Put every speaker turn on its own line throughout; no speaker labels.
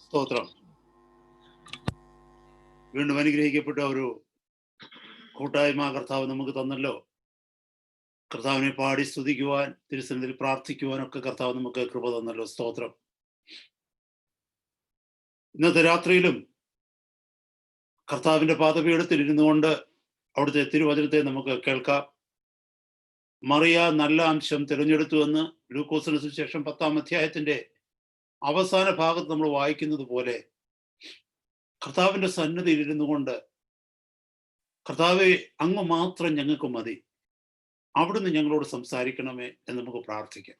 സ്തോത്രം. വീണ്ടും അനുഗ്രഹിക്കപ്പെട്ട ഒരു കൂട്ടായ്മ കർത്താവ് നമുക്ക് തന്നല്ലോ. കർത്താവിനെ പാടി സ്തുതിക്കുവാൻ, തിരുസന്നിധിയിൽ പ്രാർത്ഥിക്കുവാനൊക്കെ കർത്താവ് നമുക്ക് കൃപ തന്നല്ലോ. സ്തോത്രം. ഇന്നത്തെ രാത്രിയിലും കർത്താവിന്റെ പാദപീഠത്തിൽ ഇരുന്നു കൊണ്ട് അവിടുത്തെ തിരുവചനത്തെ നമുക്ക് കേൾക്കാം. മറിയ നല്ല അംശം തിരഞ്ഞെടുത്തുവെന്ന് ലൂക്കോസിന് സുവിശേഷം 10-ാം അധ്യായത്തിന്റെ അവസാന ഭാഗത്ത് നമ്മൾ വായിക്കുന്നത് പോലെ കർത്താവിന്റെ സന്നിധിയിൽ ഇരുന്നു കൊണ്ട്, കർത്താവെ, അങ്ങ് മാത്രം ഞങ്ങൾക്ക് മതി, അവിടുന്ന് ഞങ്ങളോട് സംസാരിക്കണമേ എന്ന് നമുക്ക് പ്രാർത്ഥിക്കാം.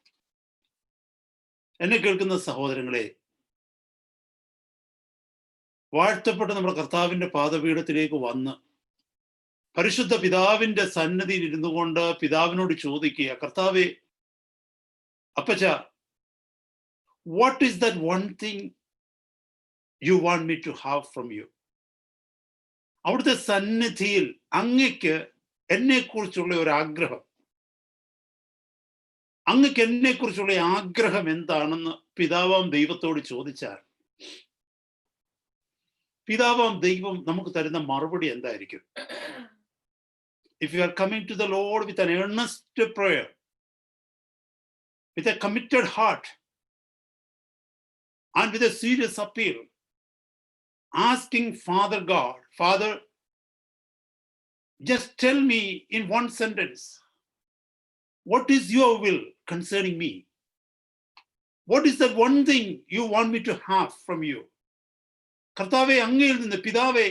എന്നെ കേൾക്കുന്ന സഹോദരങ്ങളെ, വാഴ്ത്തപ്പെട്ട് നമ്മുടെ കർത്താവിന്റെ പാദപീഠത്തിലേക്ക് വന്ന് പരിശുദ്ധ പിതാവിന്റെ സന്നിധിയിൽ ഇരുന്നു കൊണ്ട് പിതാവിനോട് ചോദിക്കുക, കർത്താവെ, അപ്പച്ച, what is that one thing you want me to have from you? അവിടുത്തെ സന്നിധിയിൽ അങ്ങയ്ക്ക് എന്നെക്കുറിച്ചുള്ള ഒരു ആഗ്രഹം, അങ്ങക്ക് എന്നെക്കുറിച്ചുള്ള ആഗ്രഹം എന്താണെന്ന് പിതാവാം ദൈവത്തോട് ചോദിച്ചാൽ പിതാവാം ദൈവം നമുക്ക് തരുന്ന മറുപടി എന്തായിരിക്കും? If you are coming to the Lord with an earnest prayer, with a committed heart, and with a serious appeal, asking Father God, Father, just tell me in one sentence, what is your will concerning me? What is that one thing you want me to have from you? കർത്താവെ, അങ്ങയിൽ നിന്ന്, പിതാവെ,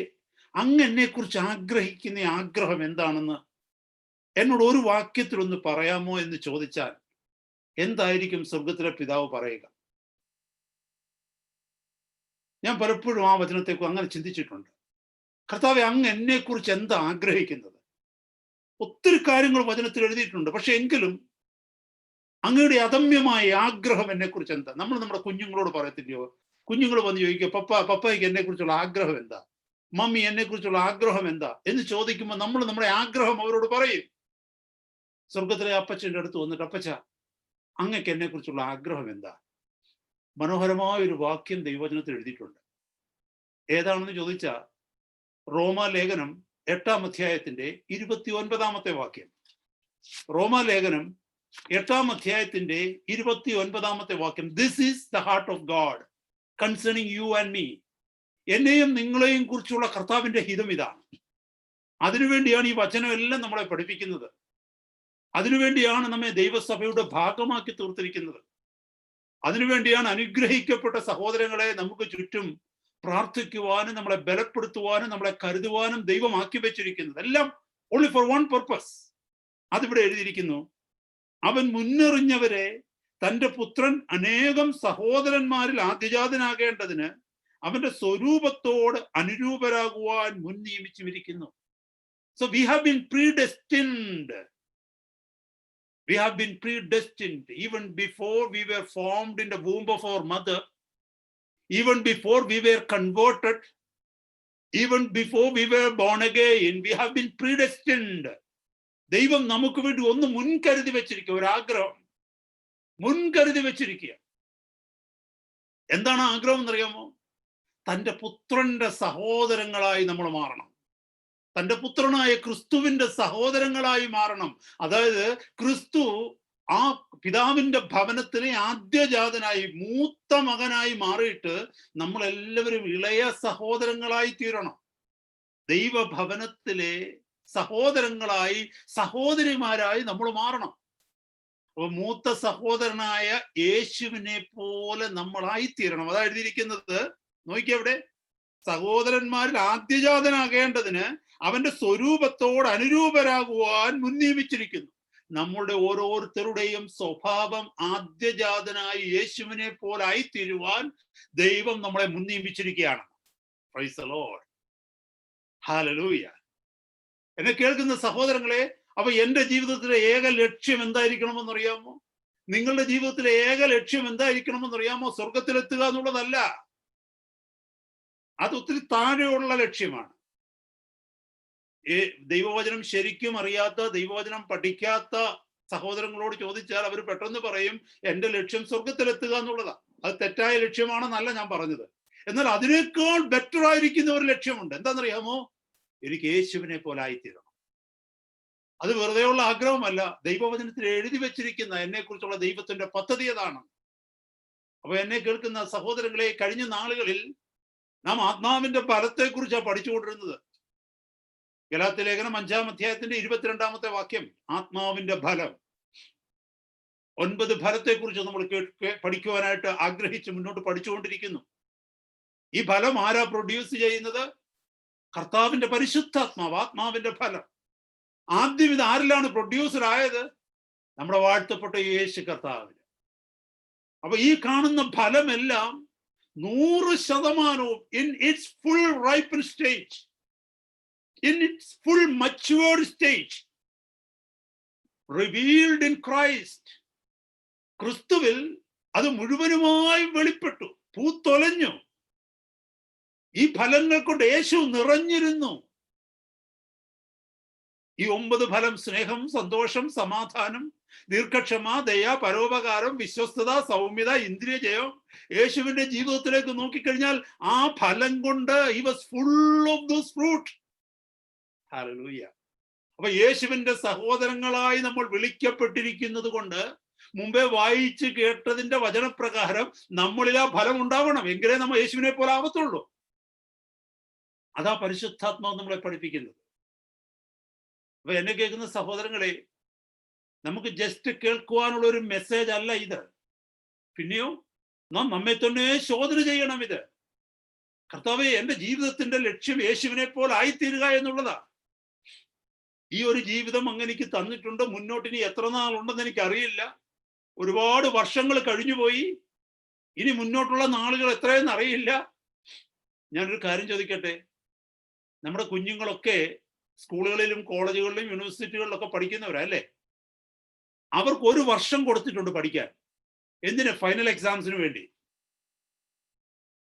അങ്ങ് എന്നെക്കുറിച്ച് ആഗ്രഹിക്കുന്ന ആഗ്രഹം എന്താണെന്ന് എന്നോട് ഒരു വാക്യത്തിലൊന്ന് പറയാമോ എന്ന് ചോദിച്ചാൽ എന്തായിരിക്കും സ്വർഗത്തിലെ പിതാവ് പറയുക? ഞാൻ പലപ്പോഴും ആ വചനത്തെക്കുറിച്ച് അങ്ങനെ ചിന്തിച്ചിട്ടുണ്ട്. കർത്താവെ, അങ്ങ് എന്നെക്കുറിച്ച് എന്താ ആഗ്രഹിക്കുന്നത്? ഒത്തിരി കാര്യങ്ങൾ വചനത്തിൽ എഴുതിയിട്ടുണ്ട്. പക്ഷെ എങ്കിലും അങ്ങയുടെ അദമ്യമായ ആഗ്രഹം എന്നെക്കുറിച്ച് എന്താ? നമ്മൾ നമ്മുടെ കുഞ്ഞുങ്ങളോട് പറയത്തില്ലയോ? കുഞ്ഞുങ്ങൾ വന്ന് ചോദിക്കുക, പപ്പയ്ക്ക് എന്നെക്കുറിച്ചുള്ള ആഗ്രഹം എന്താ? മമ്മി, എന്നെക്കുറിച്ചുള്ള ആഗ്രഹം എന്താ എന്ന് ചോദിക്കുമ്പോൾ നമ്മൾ നമ്മുടെ ആഗ്രഹം അവരോട് പറയും. സ്വർഗത്തിലെ അപ്പച്ചൻ്റെ അടുത്ത് വന്നിട്ട്, അപ്പച്ച, അങ്ങക്ക് എന്നെക്കുറിച്ചുള്ള ആഗ്രഹം എന്താ? മനോഹരമായ ഒരു വാക്യം ദൈവവചനത്തിൽ എഴുതിയിട്ടുണ്ട്. ഏതാണെന്ന് ചോദിച്ചാൽ റോമാലേഖനം 8-ാം അധ്യായത്തിന്റെ 29-ാമത്തെ വാക്യം. റോമാലേഖനം 8-ാം അധ്യായത്തിന്റെ 29-ാമത്തെ വാക്യം. This is the heart of God concerning you and me. എന്നെയും നിങ്ങളെയും കുറിച്ചുള്ള കർത്താവിന്റെ ഹിതം ഇതാണ്. അതിനുവേണ്ടിയാണ് ഈ വചനം എല്ലാം നമ്മളെ പഠിപ്പിക്കുന്നത്. അതിനുവേണ്ടിയാണ് നമ്മെ ദൈവസഭയുടെ ഭാഗമാക്കി തീർത്തിരിക്കുന്നത്. അതിനുവേണ്ടിയാണ് അനുഗ്രഹിക്കപ്പെട്ട സഹോദരങ്ങളെ നമുക്ക് ചുറ്റും പ്രാർത്ഥിക്കുവാനും നമ്മളെ ബലപ്പെടുത്തുവാനും നമ്മളെ കരുതുവാനും ദൈവമാക്കി വെച്ചിരിക്കുന്നത്. എല്ലാം ഓൺലി ഫോർ വൺ പർപ്പസ്. അതിവിടെ എഴുതിയിരിക്കുന്നു. അവൻ മുന്നറിഞ്ഞവരെ തൻ്റെ പുത്രൻ അനേകം സഹോദരന്മാരിൽ ആദ്യജാതനാകേണ്ടതിന് അവന്റെ സ്വരൂപത്തോട് അനുരൂപരാകുവാൻ മുൻ നിയമിച്ചിരിക്കുന്നു. So we have been predestined. We have been predestined even before we were formed in the womb of our mother, even before we were converted, even before we were born again. We have been predestined. ദൈവം നമുക്ക് വേണ്ടി ഒന്ന് മുൻകരുതി വെച്ചിരിക്കുക, ഒരു ആഗ്രഹം മുൻകരുതി വെച്ചിരിക്കുക. എന്താണ് ആഗ്രഹം എന്നറിയാമോ? തൻ്റെ പുത്രന്റെ സഹോദരങ്ങളായി നമ്മൾ മാറണം. തൻ്റെ പുത്രനായ ക്രിസ്തുവിന്റെ സഹോദരങ്ങളായി മാറണം. അതായത് ക്രിസ്തു ആ പിതാവിന്റെ ഭവനത്തിലെ ആദ്യജാതനായി, മൂത്ത മകനായി മാറിയിട്ട് നമ്മളെല്ലാവരും ഇളയ സഹോദരങ്ങളായി തീരണം. ദൈവഭവനത്തിലെ സഹോദരങ്ങളായി, സഹോദരിമാരായി നമ്മൾ മാറണം. അപ്പൊ മൂത്ത സഹോദരനായ യേശുവിനെ പോലെ നമ്മളായിത്തീരണം. അതാ എഴുതിയിരിക്കുന്നത്. നോക്കിയവിടെ, സഹോദരന്മാരിൽ ആദ്യജാതനാകേണ്ടതിന് അവന്റെ സ്വരൂപത്തോട് അനുരൂപരാകുവാൻ മുൻ നിയമിച്ചിരിക്കുന്നു. നമ്മളുടെ ഓരോരുത്തരുടെയും സ്വഭാവം ആദ്യജാതനായി യേശുവിനെ പോലെ ആയിത്തീരുവാൻ ദൈവം നമ്മളെ മുൻ നിയമിച്ചിരിക്കുകയാണ്. Praise the Lord. ഹല്ലേലൂയ. എന്നെ കേൾക്കുന്ന സഹോദരങ്ങളെ, അപ്പൊ എന്റെ ജീവിതത്തിലെ ഏക ലക്ഷ്യം എന്തായിരിക്കണമെന്നറിയാമോ? നിങ്ങളുടെ ജീവിതത്തിലെ ഏക ലക്ഷ്യം എന്തായിരിക്കണമെന്നറിയാമോ? സ്വർഗത്തിലെത്തുക എന്നുള്ളതല്ല. അത് ഒത്തിരി താഴെയുള്ള ലക്ഷ്യമാണ്. ദൈവവചനം ശരിക്കും അറിയാത്ത, ദൈവവചനം പഠിക്കാത്ത സഹോദരങ്ങളോട് ചോദിച്ചാൽ അവർ പെട്ടെന്ന് പറയും, എന്റെ ലക്ഷ്യം സ്വർഗത്തിലെത്തുക എന്നുള്ളതാണ്. അത് തെറ്റായ ലക്ഷ്യമാണെന്നല്ല ഞാൻ പറഞ്ഞത്. എന്നാൽ അതിനേക്കാൾ ബെറ്റർ ആയിരിക്കുന്ന ഒരു ലക്ഷ്യമുണ്ട്. എന്താണെന്നറിയാമോ? എനിക്ക് യേശുവിനെ പോലെ ആയിത്തീരണം. അത് വെറുതെയുള്ള ആഗ്രഹമല്ല, ദൈവവചനത്തിൽ എഴുതി വെച്ചിരിക്കുന്ന എന്നെക്കുറിച്ചുള്ള ദൈവത്തിന്റെ പദ്ധതി അതാണ്. അപ്പൊ എന്നെ കേൾക്കുന്ന സഹോദരങ്ങളെ, കഴിഞ്ഞ നാളുകളിൽ നാം ആത്മാവിന്റെ ഫലത്തെക്കുറിച്ചാണ് പഠിച്ചുകൊണ്ടിരുന്നത്. ഗലാത്യ ലേഖനം 5-ാം അധ്യായത്തിന്റെ 22-ാമത്തെ വാക്യം, ആത്മാവിന്റെ ഫലം. 9 ഫലത്തെക്കുറിച്ച് നമ്മൾ പഠിക്കുവാനായിട്ട് ആഗ്രഹിച്ച് മുന്നോട്ട് പഠിച്ചുകൊണ്ടിരിക്കുന്നു. ഈ ഫലം ആരാ പ്രൊഡ്യൂസ് ചെയ്യുന്നത്? കർത്താവിന്റെ പരിശുദ്ധാത്മാവ്, ആത്മാവിന്റെ ഫലം. ആദ്യം ഇത് ആരിലാണ് പ്രൊഡ്യൂസർ ആയത്? നമ്മുടെ വാഴ്ത്തപ്പെട്ട യേശു കർത്താവിന്. അപ്പൊ ഈ കാണുന്ന ഫലമെല്ലാം 100% in its full ripened stage, in its full matured stage, revealed in Christ. ക്രിസ്തുവിൽ അത് മുഴുവനുമായി വെളിപ്പെട്ടു, പൂത്തൊലഞ്ഞു. ഈ ഫലങ്ങൾ കൊണ്ട് യേശു നിറഞ്ഞിരുന്നു. ഈ 9 ഫലം: സ്നേഹം, സന്തോഷം, സമാധാനം, ദീർഘക്ഷമ, ദയ, പരോപകാരം, വിശ്വസ്തത, സൗമ്യത, ഇന്ദ്രിയജയം. യേശുവിന്റെ ജീവിതത്തിലേക്ക് നോക്കിക്കഴിഞ്ഞാൽ ആ ഫലം കൊണ്ട് he was full of those fruit. Hallelujah. അപ്പൊ യേശുവിന്റെ സഹോദരങ്ങളായി നമ്മൾ വിളിക്കപ്പെട്ടിരിക്കുന്നത് കൊണ്ട് മുമ്പേ വായിച്ച് കേട്ടതിന്റെ വചനപ്രകാരം നമ്മളിൽ ആ ഫലം ഉണ്ടാവണം. എങ്കിലേ നമ്മൾ യേശുവിനെ പോലെ ആവത്തുള്ളൂ. അതാ പരിശുദ്ധാത്മാവ് നമ്മളെ പഠിപ്പിക്കുന്നത്. അപ്പൊ എന്നെ കേൾക്കുന്ന സഹോദരങ്ങളെ, നമുക്ക് ജസ്റ്റ് കേൾക്കുവാനുള്ള ഒരു മെസ്സേജ് അല്ല ഇത്. പിന്നെയോ നാം നമ്മെ തന്നെ ശോധന ചെയ്യണം. ഇത് കർത്താവേ, എന്റെ ജീവിതത്തിന്റെ ലക്ഷ്യം യേശുവിനെ പോലെ ആയിത്തീരുക എന്നുള്ളതാ. ഈ ഒരു ജീവിതം അങ്ങ് എനിക്ക് തന്നിട്ടുണ്ട്. മുന്നോട്ട് ഇനി എത്ര നാളുണ്ടെന്ന് എനിക്കറിയില്ല. ഒരുപാട് വർഷങ്ങൾ കഴിഞ്ഞുപോയി. ഇനി മുന്നോട്ടുള്ള നാളുകൾ എത്രയെന്ന് അറിയില്ല. ഞാനൊരു കാര്യം ചോദിക്കട്ടെ. നമ്മുടെ കുഞ്ഞുങ്ങളൊക്കെ സ്കൂളുകളിലും കോളേജുകളിലും യൂണിവേഴ്സിറ്റികളിലൊക്കെ പഠിക്കുന്നവരാ അല്ലേ? അവർക്ക് 1 വർഷം കൊടുത്തിട്ടുണ്ട് പഠിക്കാൻ. എന്തിന്? ഫൈനൽ എക്സാംസിന് വേണ്ടി.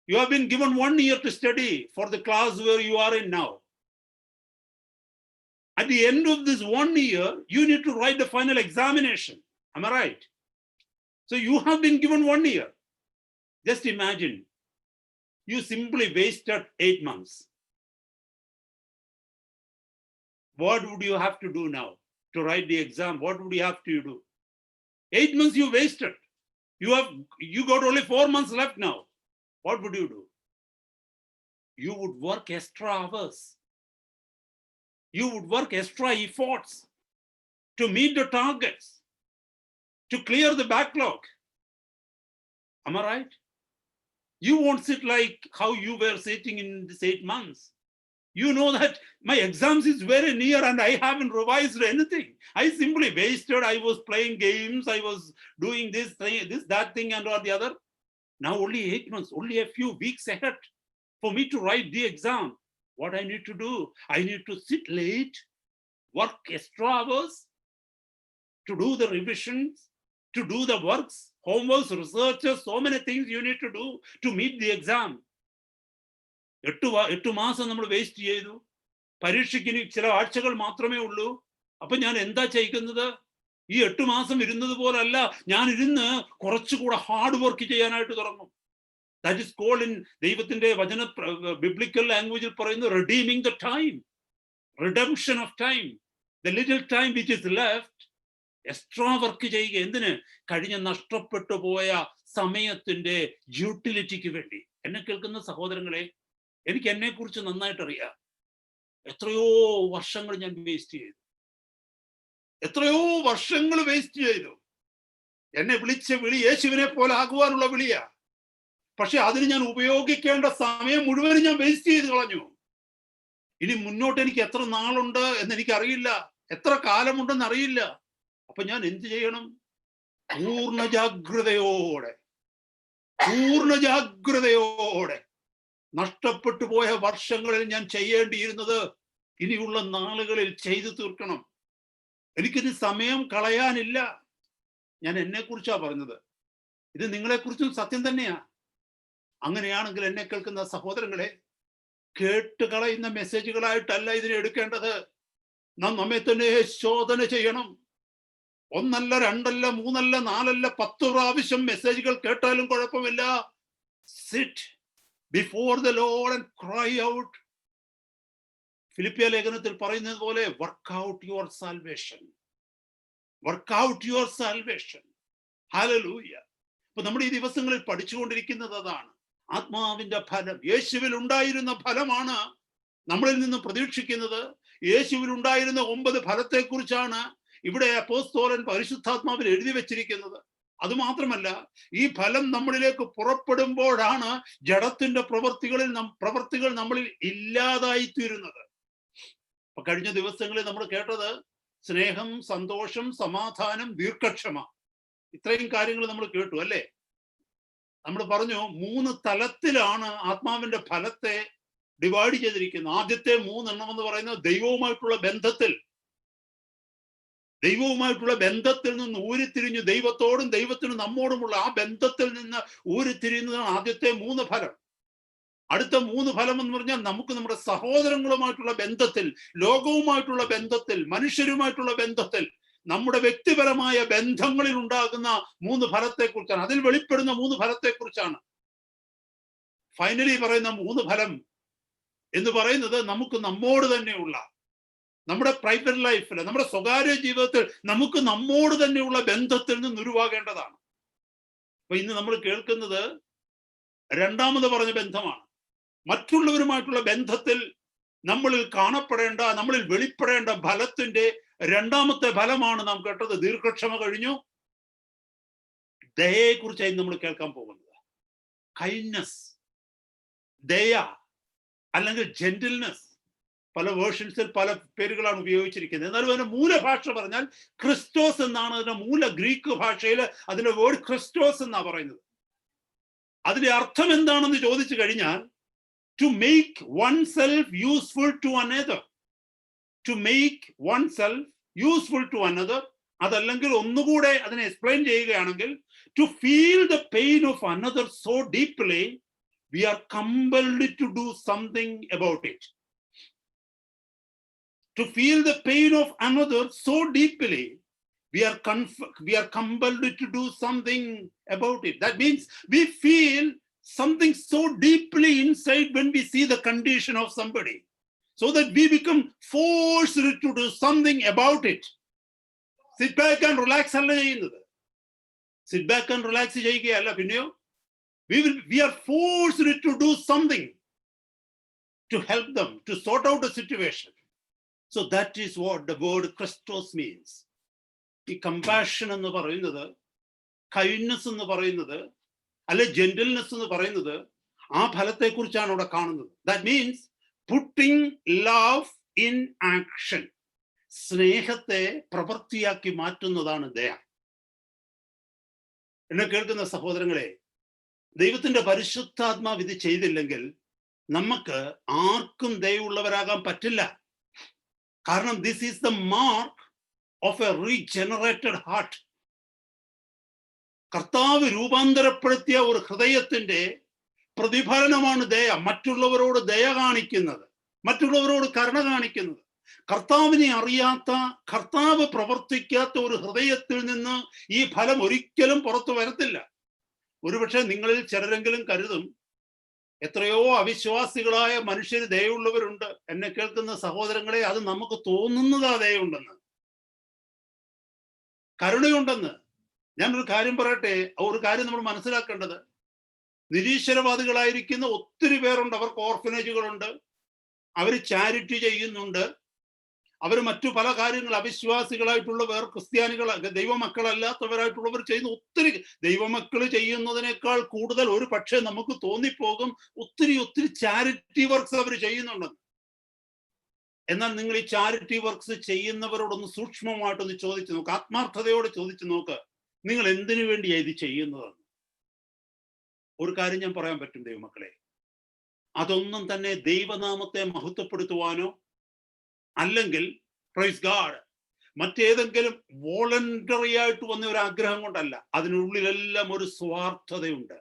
You have been given 1 year to study for the class where you are in now. At the end of this 1 year, you need to write the final examination. Am I right? So you have been given 1 year. Just imagine, you simply wasted 8 months. What would you have to do now to write the exam? What would you have to do? 8 months you wasted. You got only 4 months left now. What would you do? You would work extra hours. You would work extra efforts to meet the targets, to clear the backlog. Am I right? You won't sit like how you were sitting in these 8 months. You know that my exams is very near and I haven't revised anything. I simply wasted. I was playing games. I was doing this thing, that thing and or the other. Now only 8 months, only a few weeks ahead for me to write the exam. What I need to do? I need to sit late, work extra hours to do the revisions, to do the works, homeworks, researches, so many things you need to do to meet the exam. 8 മാസം നമ്മൾ waste ചെയ്തു. പരീക്ഷയ്ക്ക് ഇനി ചില ആഴ്ചകൾ മാത്രമേ ഉള്ളൂ. അപ്പൊ ഞാൻ എന്താ ചെയ്യുന്നത്? ഈ 8 മാസം ഇരുന്നത് പോലല്ല, ഞാൻ ഇരുന്ന് കുറച്ചുകൂടെ ഹാർഡ് വർക്ക് ചെയ്യാനായിട്ട് തുടങ്ങും. ദാറ്റ് ഇസ് കോൾഡ് ഇൻ ദൈവത്തിന്റെ വചന ബിബ്ലിക്കൽ ലാംഗ്വേജിൽ പറയുന്നത് redeeming the time, redemption of time. The little time which is left, extra work ചെയ്യുക. എന്തിന്? കഴിഞ്ഞ നഷ്ടപ്പെട്ടു പോയ സമയത്തിന്റെ യൂട്ടിലിറ്റിക്ക് വേണ്ടി. എന്നെ കേൾക്കുന്ന സഹോദരങ്ങളെ, എനിക്ക് എന്നെ കുറിച്ച് നന്നായിട്ട് അറിയാം. എത്രയോ വർഷങ്ങൾ ഞാൻ വേസ്റ്റ് ചെയ്തു. എത്രയോ വർഷങ്ങൾ വേസ്റ്റ് ചെയ്തു. എന്നെ വിളിച്ച വിളി യേശുവിനെ പോലെ ആകുവാനുള്ള വിളിയാ. പക്ഷെ അതിന് ഞാൻ ഉപയോഗിക്കേണ്ട സമയം മുഴുവനും ഞാൻ വേസ്റ്റ് ചെയ്ത് കളഞ്ഞു. ഇനി മുന്നോട്ട് എനിക്ക് എത്ര നാളുണ്ട് എന്ന് എനിക്കറിയില്ല, എത്ര കാലമുണ്ടെന്ന് അറിയില്ല. അപ്പൊ ഞാൻ എന്ത് ചെയ്യണം? പൂർണ്ണ ജാഗ്രതയോടെ നഷ്ടപ്പെട്ടു പോയ വർഷങ്ങളിൽ ഞാൻ ചെയ്യേണ്ടിയിരുന്നത് ഇനിയുള്ള നാളുകളിൽ ചെയ്തു തീർക്കണം. എനിക്കിത് സമയം കളയാനില്ല. ഞാൻ എന്നെ കുറിച്ചാ പറഞ്ഞത്. ഇത് നിങ്ങളെക്കുറിച്ചും സത്യം തന്നെയാ. അങ്ങനെയാണെങ്കിൽ എന്നെ കേൾക്കുന്ന സഹോദരങ്ങളെ, കേട്ട് കളയുന്ന മെസ്സേജുകളായിട്ടല്ല ഇതിനെ എടുക്കേണ്ടത്. നാം നമ്മെ തന്നെ ശോധന ചെയ്യണം. 1 അല്ല 2 അല്ല 3 അല്ല 4 അല്ല 10 പ്രാവശ്യം മെസ്സേജുകൾ കേട്ടാലും കുഴപ്പമില്ല. Sit, before the Lord and cry out. ഫിലിപ്പിയ ലേഖനത്തിൽ പറയുന്നത് പോലെ work out your salvation, work out your salvation. Hallelujah. അപ്പൊ നമ്മുടെ ഈ ദിവസങ്ങളിൽ പഠിച്ചുകൊണ്ടിരിക്കുന്നത് അതാണ്. ആത്മാവിന്റെ ഫലം, യേശുവിൽ ഉണ്ടായിരുന്ന ഫലമാണ് നമ്മളിൽ നിന്ന് പ്രതീക്ഷിക്കുന്നത്. യേശുവിൽ ഉണ്ടായിരുന്ന 9 ഫലത്തെക്കുറിച്ചാണ് ഇവിടെ അപ്പോസ്തലൻ പരിശുദ്ധാത്മാവിൽ എഴുതി വെച്ചിരിക്കുന്നത്. അതുമാത്രമല്ല, ഈ ഫലം നമ്മളിലേക്ക് പുറപ്പെടുമ്പോഴാണ് ജഡത്തിന്റെ പ്രവർത്തികൾ നമ്മളിൽ ഇല്ലാതായി തീരുന്നത്. അപ്പൊ കഴിഞ്ഞ ദിവസങ്ങളിൽ നമ്മൾ കേട്ടത് സ്നേഹം, സന്തോഷം, സമാധാനം, ദീർഘക്ഷമ, ഇത്രയും കാര്യങ്ങൾ നമ്മൾ കേട്ടു അല്ലേ? നമ്മൾ പറഞ്ഞു 3 തലത്തിലാണ് ആത്മാവിന്റെ ഫലത്തെ ഡിവൈഡ് ചെയ്തിരിക്കുന്നത്. ആദ്യത്തെ 3 എണ്ണം എന്ന് പറയുന്നത് ദൈവവുമായിട്ടുള്ള ബന്ധത്തിൽ നിന്ന് ഊരിത്തിരിഞ്ഞു, ദൈവത്തോടും ദൈവത്തിനും നമ്മോടുമുള്ള ആ ബന്ധത്തിൽ നിന്ന് ഊരിത്തിരിയുന്നതാണ് ആദ്യത്തെ 3 ഫലം. അടുത്ത 3 ഫലം എന്ന് പറഞ്ഞാൽ നമുക്ക് നമ്മുടെ സഹോദരങ്ങളുമായിട്ടുള്ള ബന്ധത്തിൽ, ലോകവുമായിട്ടുള്ള ബന്ധത്തിൽ, മനുഷ്യരുമായിട്ടുള്ള ബന്ധത്തിൽ, നമ്മുടെ വ്യക്തിപരമായ ബന്ധങ്ങളിൽ ഉണ്ടാകുന്ന 3 ഫലത്തെക്കുറിച്ചാണ്, അതിൽ വെളിപ്പെടുന്ന 3 ഫലത്തെക്കുറിച്ചാണ്. ഫൈനലി പറയുന്ന 3 ഫലം എന്ന് പറയുന്നത് നമുക്ക് നമ്മോട് തന്നെയുള്ള, നമ്മുടെ പ്രൈവറ്റ് ലൈഫിൽ, നമ്മുടെ സ്വകാര്യ ജീവിതത്തിൽ നമുക്ക് നമ്മോട് തന്നെയുള്ള ബന്ധത്തിൽ നിന്ന് ഉരുവാകേണ്ടതാണ്. അപ്പൊ ഇന്ന് നമ്മൾ കേൾക്കുന്നത് രണ്ടാമത് പറഞ്ഞ ബന്ധമാണ്. മറ്റുള്ളവരുമായിട്ടുള്ള ബന്ധത്തിൽ നമ്മളിൽ കാണപ്പെടേണ്ട, നമ്മളിൽ വെളിപ്പെടേണ്ട ഫലത്തിന്റെ രണ്ടാമത്തെ ഫലമാണ് നാം കേട്ടത്. ദീർഘക്ഷമ കഴിഞ്ഞു, ദയയെ കുറിച്ചായി നമ്മൾ കേൾക്കാൻ പോകുന്നത്. കൈൻഡ്നസ്, ദയ അല്ലെങ്കിൽ ജെന്റിൽനെസ്, പല വേർഷൻസിൽ പല പേരുകളാണ് ഉപയോഗിച്ചിരിക്കുന്നത്. എന്നാലും അതിന്റെ മൂലഭാഷ പറഞ്ഞാൽ ക്രിസ്റ്റോസ് എന്നാണ്. അതിന്റെ മൂല ഗ്രീക്ക് ഭാഷയിൽ അതിന്റെ വേർഡ് ക്രിസ്റ്റോസ് എന്നാ പറയുന്നത്. അതിന്റെ അർത്ഥം എന്താണെന്ന് ചോദിച്ചു കഴിഞ്ഞാൽ, to make oneself useful to another, to make oneself useful to another. അതല്ലെങ്കിൽ ഒന്നുകൂടെ അതിനെ എക്സ്പ്ലെയിൻ ചെയ്യുകയാണെങ്കിൽ, to feel the pain of another so deeply we are compelled to do something about it. To feel the pain of another so deeply we are compelled to do something about it. That means we feel something so deeply inside when we see the condition of somebody, so that we become forced to do something about it. Sit back and relax alla cheyyunnathu. Sit back and relax cheyyukayalla, pinneyo we are forced to do something to help them, to sort out the situation. So that is what the word Christos means. ഈ compassion എന്ന് പറയുന്നത്, kindness എന്ന് പറയുന്നത്, അല്ലെ gentleness എന്ന് പറയുന്നത്, ആ ഫലത്തെക്കുറിച്ചാണ് ഇവിടെ കാണുന്നത്. That means putting love in action. സ്നേഹത്തെ പ്രവൃത്തിയാക്കി മാറ്റുന്നതാണ് ദയ. എന്നെ കേൾക്കുന്ന സഹോദരങ്ങളെ, ദൈവത്തിന്റെ പരിശുദ്ധാത്മാവ് ഇത് ചെയ്തില്ലെങ്കിൽ നമുക്ക് ആർക്കും ദയയുള്ളവരാകാൻ പറ്റില്ല. കാരണം this is the mark of A regenerated heart. കർത്താവ് രൂപാന്തരപ്പെടുത്തിയ ഒരു ഹൃദയത്തിന്റെ പ്രതിഫലനമാണ് ദയ. മറ്റുള്ളവരോട് ദയ കാണിക്കുന്നത്, മറ്റുള്ളവരോട് കരുണ കാണിക്കുന്നത്. കർത്താവിനെ അറിയാത്ത, കർത്താവ് പ്രവർത്തിക്കാത്ത ഒരു ഹൃദയത്തിൽ നിന്ന് ഈ ഫലം ഒരിക്കലും പുറത്തു വരത്തില്ല. ഒരുപക്ഷെ നിങ്ങളിൽ ചിലരെങ്കിലും കരുതും, എത്രയോ അവിശ്വാസികളായ മനുഷ്യർ ദയയുള്ളവരുണ്ട്. എന്നെ കേൾക്കുന്ന സഹോദരങ്ങളെ, അത് നമുക്ക് തോന്നുന്നതാ ദയയുണ്ടെന്ന്, കരുണയുണ്ടെന്ന്. ഞാനൊരു കാര്യം പറയട്ടെ. ഒരു കാര്യം നമ്മൾ മനസ്സിലാക്കേണ്ടത്, നിരീശ്വരവാദികളായിരിക്കുന്ന ഒത്തിരി പേരുണ്ട്. അവർക്ക് ഓർഫനേജുകളുണ്ട്, അവർ ചാരിറ്റി ചെയ്യുന്നുണ്ട്, അവർ മറ്റു പല കാര്യങ്ങൾ, അവിശ്വാസികളായിട്ടുള്ളവർ, ക്രിസ്ത്യാനികൾ, ദൈവമക്കളല്ലാത്തവരായിട്ടുള്ളവർ ചെയ്യുന്ന ഒത്തിരി, ദൈവമക്കൾ ചെയ്യുന്നതിനേക്കാൾ കൂടുതൽ ഒരു പക്ഷേ നമുക്ക് തോന്നിപ്പോകും ഒത്തിരി ചാരിറ്റി വർക്ക്സ് അവർ ചെയ്യുന്നുണ്ടെന്ന്. എന്നാൽ നിങ്ങൾ ഈ ചാരിറ്റി വർക്ക്സ് ചെയ്യുന്നവരോടൊന്ന് സൂക്ഷ്മമായിട്ടൊന്ന് ചോദിച്ചു നോക്ക്, ആത്മാർത്ഥതയോടെ ചോദിച്ചു നോക്ക്, നിങ്ങൾ എന്തിനു വേണ്ടിയാണ് ഇത് ചെയ്യുന്നതെന്ന്. ഒരു കാര്യം ഞാൻ പറയാൻ പറ്റും ദൈവമക്കളെ, അതൊന്നും തന്നെ ദൈവനാമത്തെ മഹത്വപ്പെടുത്തുവാനോ അല്ലെങ്കിൽ പ്രൈസ് ഗാഡ് മറ്റേതെങ്കിലും വോളണ്ടറി ആയിട്ട് വന്ന ഒരു ആഗ്രഹം കൊണ്ടല്ല. അതിനുള്ളിലെല്ലാം ഒരു സ്വാർത്ഥതയുണ്ട്.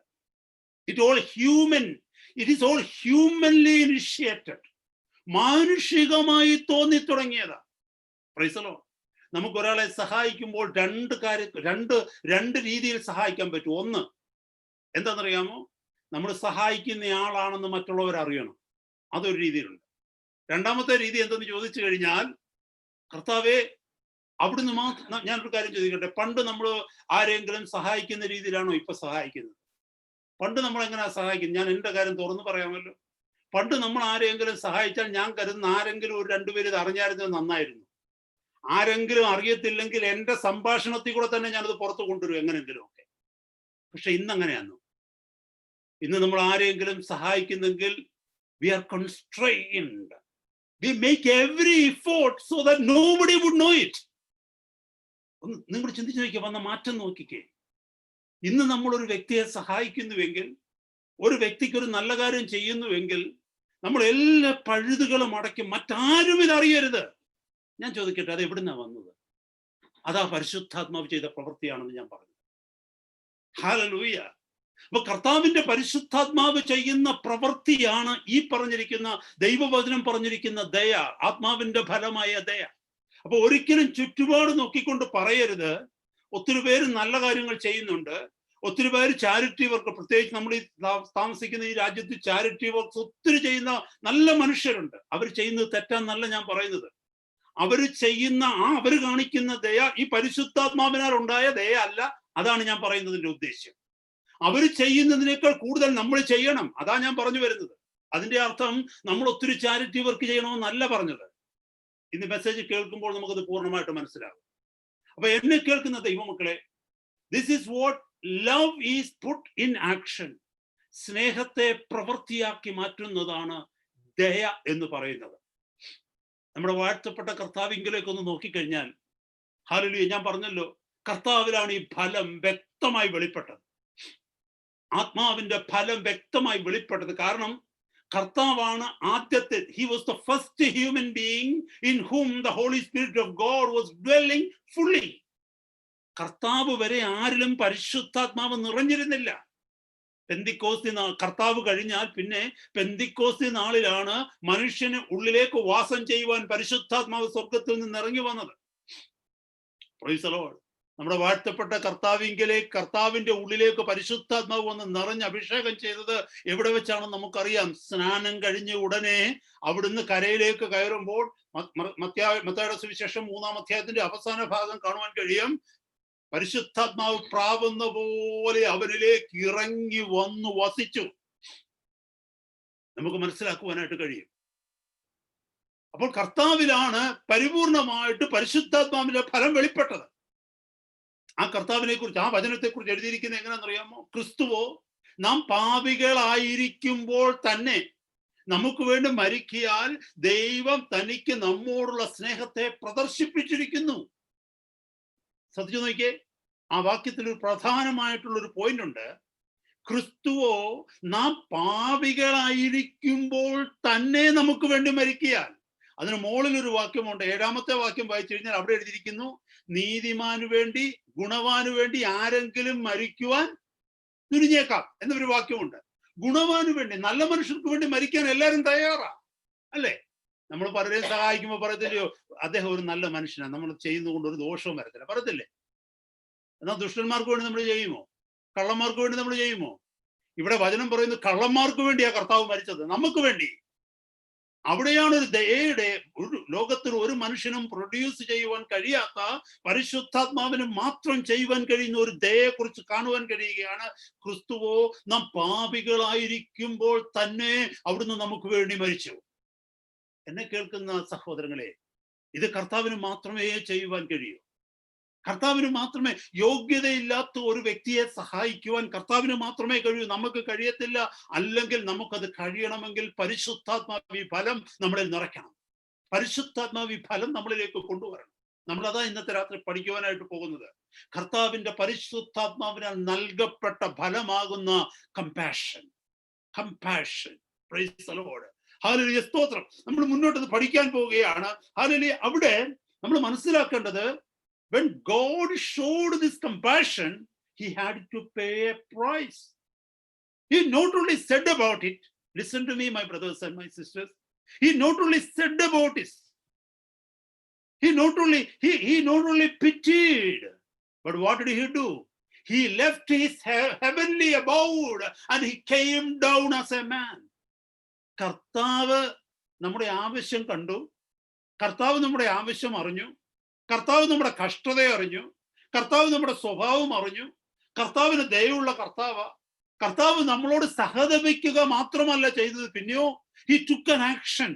It is all humanly initiated. മാനുഷികമായി തോന്നി തുടങ്ങിയതാ. Praise the Lord. നമുക്കൊരാളെ സഹായിക്കുമ്പോൾ രണ്ട് രീതിയിൽ സഹായിക്കാൻ പറ്റും. ഒന്ന് എന്താണെന്നറിയാമോ? നമ്മൾ സഹായിക്കുന്ന ആളാണെന്ന് മറ്റുള്ളവർ അറിയണം. അതൊരു രീതിയിലുണ്ട്. രണ്ടാമത്തെ രീതി എന്തെന്ന് ചോദിച്ചു കഴിഞ്ഞാൽ, കർത്താവെ അവിടുന്ന് മാത്രം, ഞാനൊരു കാര്യം ചോദിക്കട്ടെ, പണ്ട് നമ്മൾ ആരെങ്കിലും സഹായിക്കുന്ന രീതിയിലാണോ ഇപ്പൊ സഹായിക്കുന്നത്? പണ്ട് നമ്മൾ എങ്ങനെയാ സഹായിക്കുന്നത്? ഞാൻ എൻ്റെ കാര്യം തുറന്നു പറയാമല്ലോ. പണ്ട് നമ്മൾ ആരെങ്കിലും സഹായിച്ചാൽ ഞാൻ കരുതുന്ന ആരെങ്കിലും ഒരു രണ്ടുപേര് ഇത് അറിഞ്ഞായിരുന്നത് നന്നായിരുന്നു. ആരെങ്കിലും അറിയത്തില്ലെങ്കിൽ എൻ്റെ സംഭാഷണത്തിൽ കൂടെ തന്നെ ഞാനത് പുറത്ത് കൊണ്ടുവരും എങ്ങനെയെങ്കിലും ഒക്കെ. പക്ഷെ ഇന്നങ്ങനെയാണോ? ഇന്ന് നമ്മൾ ആരെങ്കിലും സഹായിക്കുന്നെങ്കിൽ we are constrained. We make every effort so that nobody would know it. ഒന്ന് നിങ്ങൾ ചിന്തിച്ചു നോക്കിയാൽ വന്ന മാറ്റം നോക്കിക്കേ. ഇന്ന് നമ്മൾ ഒരു വ്യക്തിയെ സഹായിക്കുന്നുവെങ്കിൽ, ഒരു വ്യക്തിക്ക് ഒരു നല്ല കാര്യം ചെയ്യുന്നുവെങ്കിൽ, നമ്മൾ എല്ലാ പഴുതുകളും അടയ്ക്കും, മറ്റാരും ഇതറിയരുത്. ഞാൻ ചോദിക്കട്ടെ, അത് എവിടുന്നാ വന്നത്? അതാ പരിശുദ്ധാത്മാവ് ചെയ്ത പ്രവൃത്തിയാണെന്ന് ഞാൻ പറഞ്ഞു. ഹല്ലേലൂയ. അപ്പൊ കർത്താവിന്റെ പരിശുദ്ധാത്മാവ് ചെയ്യുന്ന പ്രവൃത്തിയാണ് ഈ പറഞ്ഞിരിക്കുന്ന ദൈവവചനം പറഞ്ഞിരിക്കുന്ന ദയ, ആത്മാവിന്റെ ഫലമായ ദയ. അപ്പൊ ഒരിക്കലും ചുറ്റുപാട് നോക്കിക്കൊണ്ട് പറയരുത്, ഒത്തിരി പേര് നല്ല കാര്യങ്ങൾ ചെയ്യുന്നുണ്ട്, ഒത്തിരി പേര് ചാരിറ്റി വർക്ക്, പ്രത്യേകിച്ച് നമ്മൾ ഈ താമസിക്കുന്ന ഈ രാജ്യത്ത് ചാരിറ്റി വർക്ക്സ് ഒത്തിരി ചെയ്യുന്ന നല്ല മനുഷ്യരുണ്ട്. അവർ ചെയ്യുന്നത് തെറ്റാന്നല്ല ഞാൻ പറയുന്നത്. അവർ ചെയ്യുന്ന അവർ കാണിക്കുന്ന ദയ ഈ പരിശുദ്ധാത്മാവിനാൽ ഉണ്ടായ ദയ അല്ല. അതാണ് ഞാൻ പറയുന്നതിന്റെ ഉദ്ദേശ്യം. അവർ ചെയ്യുന്നതിനേക്കാൾ കൂടുതൽ നമ്മൾ ചെയ്യണം. അതാ ഞാൻ പറഞ്ഞു വരുന്നത്. അതിന്റെ അർത്ഥം നമ്മൾ ഒത്തിരി ചാരിറ്റി വർക്ക് ചെയ്യണമെന്നല്ല പറഞ്ഞത്. ഇന്ന് മെസ്സേജ് കേൾക്കുമ്പോൾ നമുക്കത് പൂർണ്ണമായിട്ട് മനസ്സിലാകും. അപ്പൊ എന്നെ കേൾക്കുന്ന ദൈവമക്കളെ, this is what love is put in action. സ്നേഹത്തെ പ്രവൃത്തിയാക്കി മാറ്റുന്നതാണ് ദയ എന്ന് പറയുന്നത്. നമ്മുടെ വാഴ്ത്തപ്പെട്ട കർത്താവിങ്കിലേക്കൊന്ന് നോക്കിക്കഴിഞ്ഞാൽ, ഹല്ലേലൂയ, ഞാൻ പറഞ്ഞല്ലോ, കർത്താവിലാണ് ഈ ഫലം വ്യക്തമായി വെളിപ്പെട്ടത്. ആത്മാവിന്റെ ഫലം വ്യക്തമായി വെളിപ്പെട്ടത്. കാരണം കർത്താവാണ് ആദ്യത്തെ, he was the first human being in whom the Holy Spirit of God was dwelling fully. കർത്താവ് വരെ ആരിലും പരിശുദ്ധാത്മാവ് നിറഞ്ഞിരുന്നില്ല. പെന്തിക്കോസ്തി കർത്താവ് കഴിഞ്ഞാൽ പിന്നെ പെന്തിക്കോസ്തി നാളിലാണ് മനുഷ്യന് ഉള്ളിലേക്ക് വാസം ചെയ്യുവാൻ പരിശുദ്ധാത്മാവ് സ്വർഗത്തിൽ നിന്ന് ഇറങ്ങി വന്നത്. Price the Lord. നമ്മുടെ വാഴ്ത്തപ്പെട്ട കർത്താവിന്റെ ഉള്ളിലേക്ക് പരിശുദ്ധാത്മാവ് വന്ന് നിറഞ്ഞ് അഭിഷേകം ചെയ്തത് എവിടെ വെച്ചാണെന്ന് നമുക്കറിയാം. സ്നാനം കഴിഞ്ഞ് ഉടനെ അവിടുന്ന് കരയിലേക്ക് കയറുമ്പോൾ, മത്തായിയുടെ സുവിശേഷം 3-ാം അധ്യായത്തിന്റെ അവസാന ഭാഗം കാണുവാൻ കഴിയും. പരിശുദ്ധാത്മാവ് പ്രാവുന്ന പോലെ അവരിലേക്ക് ഇറങ്ങി വന്നു വസിച്ചു. നമുക്ക് മനസ്സിലാക്കുവാനായിട്ട് കഴിയും. അപ്പോൾ കർത്താവിലാണ് പരിപൂർണമായിട്ട് പരിശുദ്ധാത്മാവിന്റെ ഫലം വെളിപ്പെട്ടത്. ആ കർത്താവിനെ കുറിച്ച്, ആ വചനത്തെ കുറിച്ച് എഴുതിയിരിക്കുന്നത് എങ്ങനെയാണെന്നറിയാമോ? ക്രിസ്തുവോ നാം പാപികളായിരിക്കുമ്പോൾ തന്നെ നമുക്ക് വേണ്ടി മരിക്കിയാൽ ദൈവം തനിക്ക് നമ്മോടുള്ള സ്നേഹത്തെ പ്രദർശിപ്പിച്ചിരിക്കുന്നു. ശ്രദ്ധിച്ചു നോക്കിയേ, ആ വാക്യത്തിൽ ഒരു പ്രധാനമായിട്ടുള്ള ഒരു പോയിന്റ് ഉണ്ട്. ക്രിസ്തുവോ നാം പാപികളായിരിക്കുമ്പോൾ തന്നെ നമുക്ക് വേണ്ടി മരിക്കിയാൽ. അതിന് മുകളിൽ ഒരു വാക്യമുണ്ട്. 7-ാമത്തെ വാക്യം വായിച്ചു കഴിഞ്ഞാൽ അവിടെ എഴുതിയിരിക്കുന്നു, നീതിമാനു വേണ്ടി, ഗുണവാനു വേണ്ടി ആരെങ്കിലും മരിക്കുവാൻ തുനിഞ്ഞേക്കാം എന്നൊരു വാക്യമുണ്ട്. ഗുണവാനു വേണ്ടി, നല്ല മനുഷ്യർക്ക് വേണ്ടി മരിക്കാൻ എല്ലാവരും തയ്യാറാ, അല്ലേ? നമ്മൾ പലരെയും സഹായിക്കുമ്പോൾ പറയത്തില്ലയോ, അദ്ദേഹം ഒരു നല്ല മനുഷ്യനാണ്, നമ്മൾ ചെയ്യുന്നതുകൊണ്ട് ഒരു ദോഷവും വരത്തില്ല, പറയത്തില്ലേ? എന്നാൽ ദുഷ്ടന്മാർക്ക് വേണ്ടി നമ്മൾ ചെയ്യുമോ? കള്ളന്മാർക്ക് വേണ്ടി നമ്മൾ ചെയ്യുമോ? ഇവിടെ വചനം പറയുന്നത് കള്ളന്മാർക്ക് വേണ്ടിയാ കർത്താവ് മരിച്ചത്, നമുക്ക് വേണ്ടി. അവിടെയാണ് ഒരു ദയയുടെ, ഒരു ലോകത്തിൽ ഒരു മനുഷ്യനും പ്രൊഡ്യൂസ് ചെയ്യുവാൻ കഴിയാത്ത, പരിശുദ്ധാത്മാവിന് മാത്രം ചെയ്യുവാൻ കഴിയുന്ന ഒരു ദയയെ കുറിച്ച് കാണുവാൻ കഴിയുകയാണ്. ക്രിസ്തുവോ നാം പാപികളായിരിക്കുമ്പോൾ തന്നെ അവിടുന്ന് നമുക്ക് വേണ്ടി മരിച്ചു. എന്നെ കേൾക്കുന്ന സഹോദരങ്ങളെ, ഇത് കർത്താവിന് മാത്രമേ ചെയ്യുവാൻ കഴിയൂ. കർത്താവിന് മാത്രമേ, യോഗ്യതയില്ലാത്ത ഒരു വ്യക്തിയെ സഹായിക്കുവാൻ കർത്താവിന് മാത്രമേ കഴിയൂ, നമുക്ക് കഴിയത്തില്ല. അല്ലെങ്കിൽ നമുക്കത് കഴിയണമെങ്കിൽ പരിശുദ്ധാത്മാവി ഫലം നമ്മളിൽ നിറയ്ക്കണം. പരിശുദ്ധാത്മാവി ഫലം നമ്മളിലേക്ക് കൊണ്ടുവരണം. നമ്മളതാ ഇന്നത്തെ രാത്രി പഠിക്കുവാനായിട്ട് പോകുന്നത്. കർത്താവിന്റെ പരിശുദ്ധാത്മാവിനാൽ നൽകപ്പെട്ട ഫലമാകുന്ന compassion. Praise the Lord. Hallelujah, സ്തോത്രം. നമ്മൾ മുന്നോട്ട് പഠിക്കാൻ പോവുകയാണ്. ഹല്ലേലൂയ. അവിടെ നമ്മൾ മനസ്സിലാക്കേണ്ടത്, when God showed this compassion, he had to pay a price. He not only said about it, listen to me, my brothers and my sisters, he not only said about it, he not only pitied, but what did he do? He left his heavenly abode and he came down as a man. കർത്താവ് നമ്മുടെ ആവശ്യം കണ്ടു, കർത്താവ് നമ്മുടെ ആവശ്യം അറിഞ്ഞു, കർത്താവ് നമ്മുടെ കഷ്ടതയെ അറിഞ്ഞു, കർത്താവ് നമ്മുടെ സ്വഭാവം അറിഞ്ഞു. കർത്താവിന് ദയയുള്ള കർത്താവ്. കർത്താവ് നമ്മളോട് സഹതപിക്കുക മാത്രമല്ല ചെയ്തത്, പിന്നെയോ he took an action.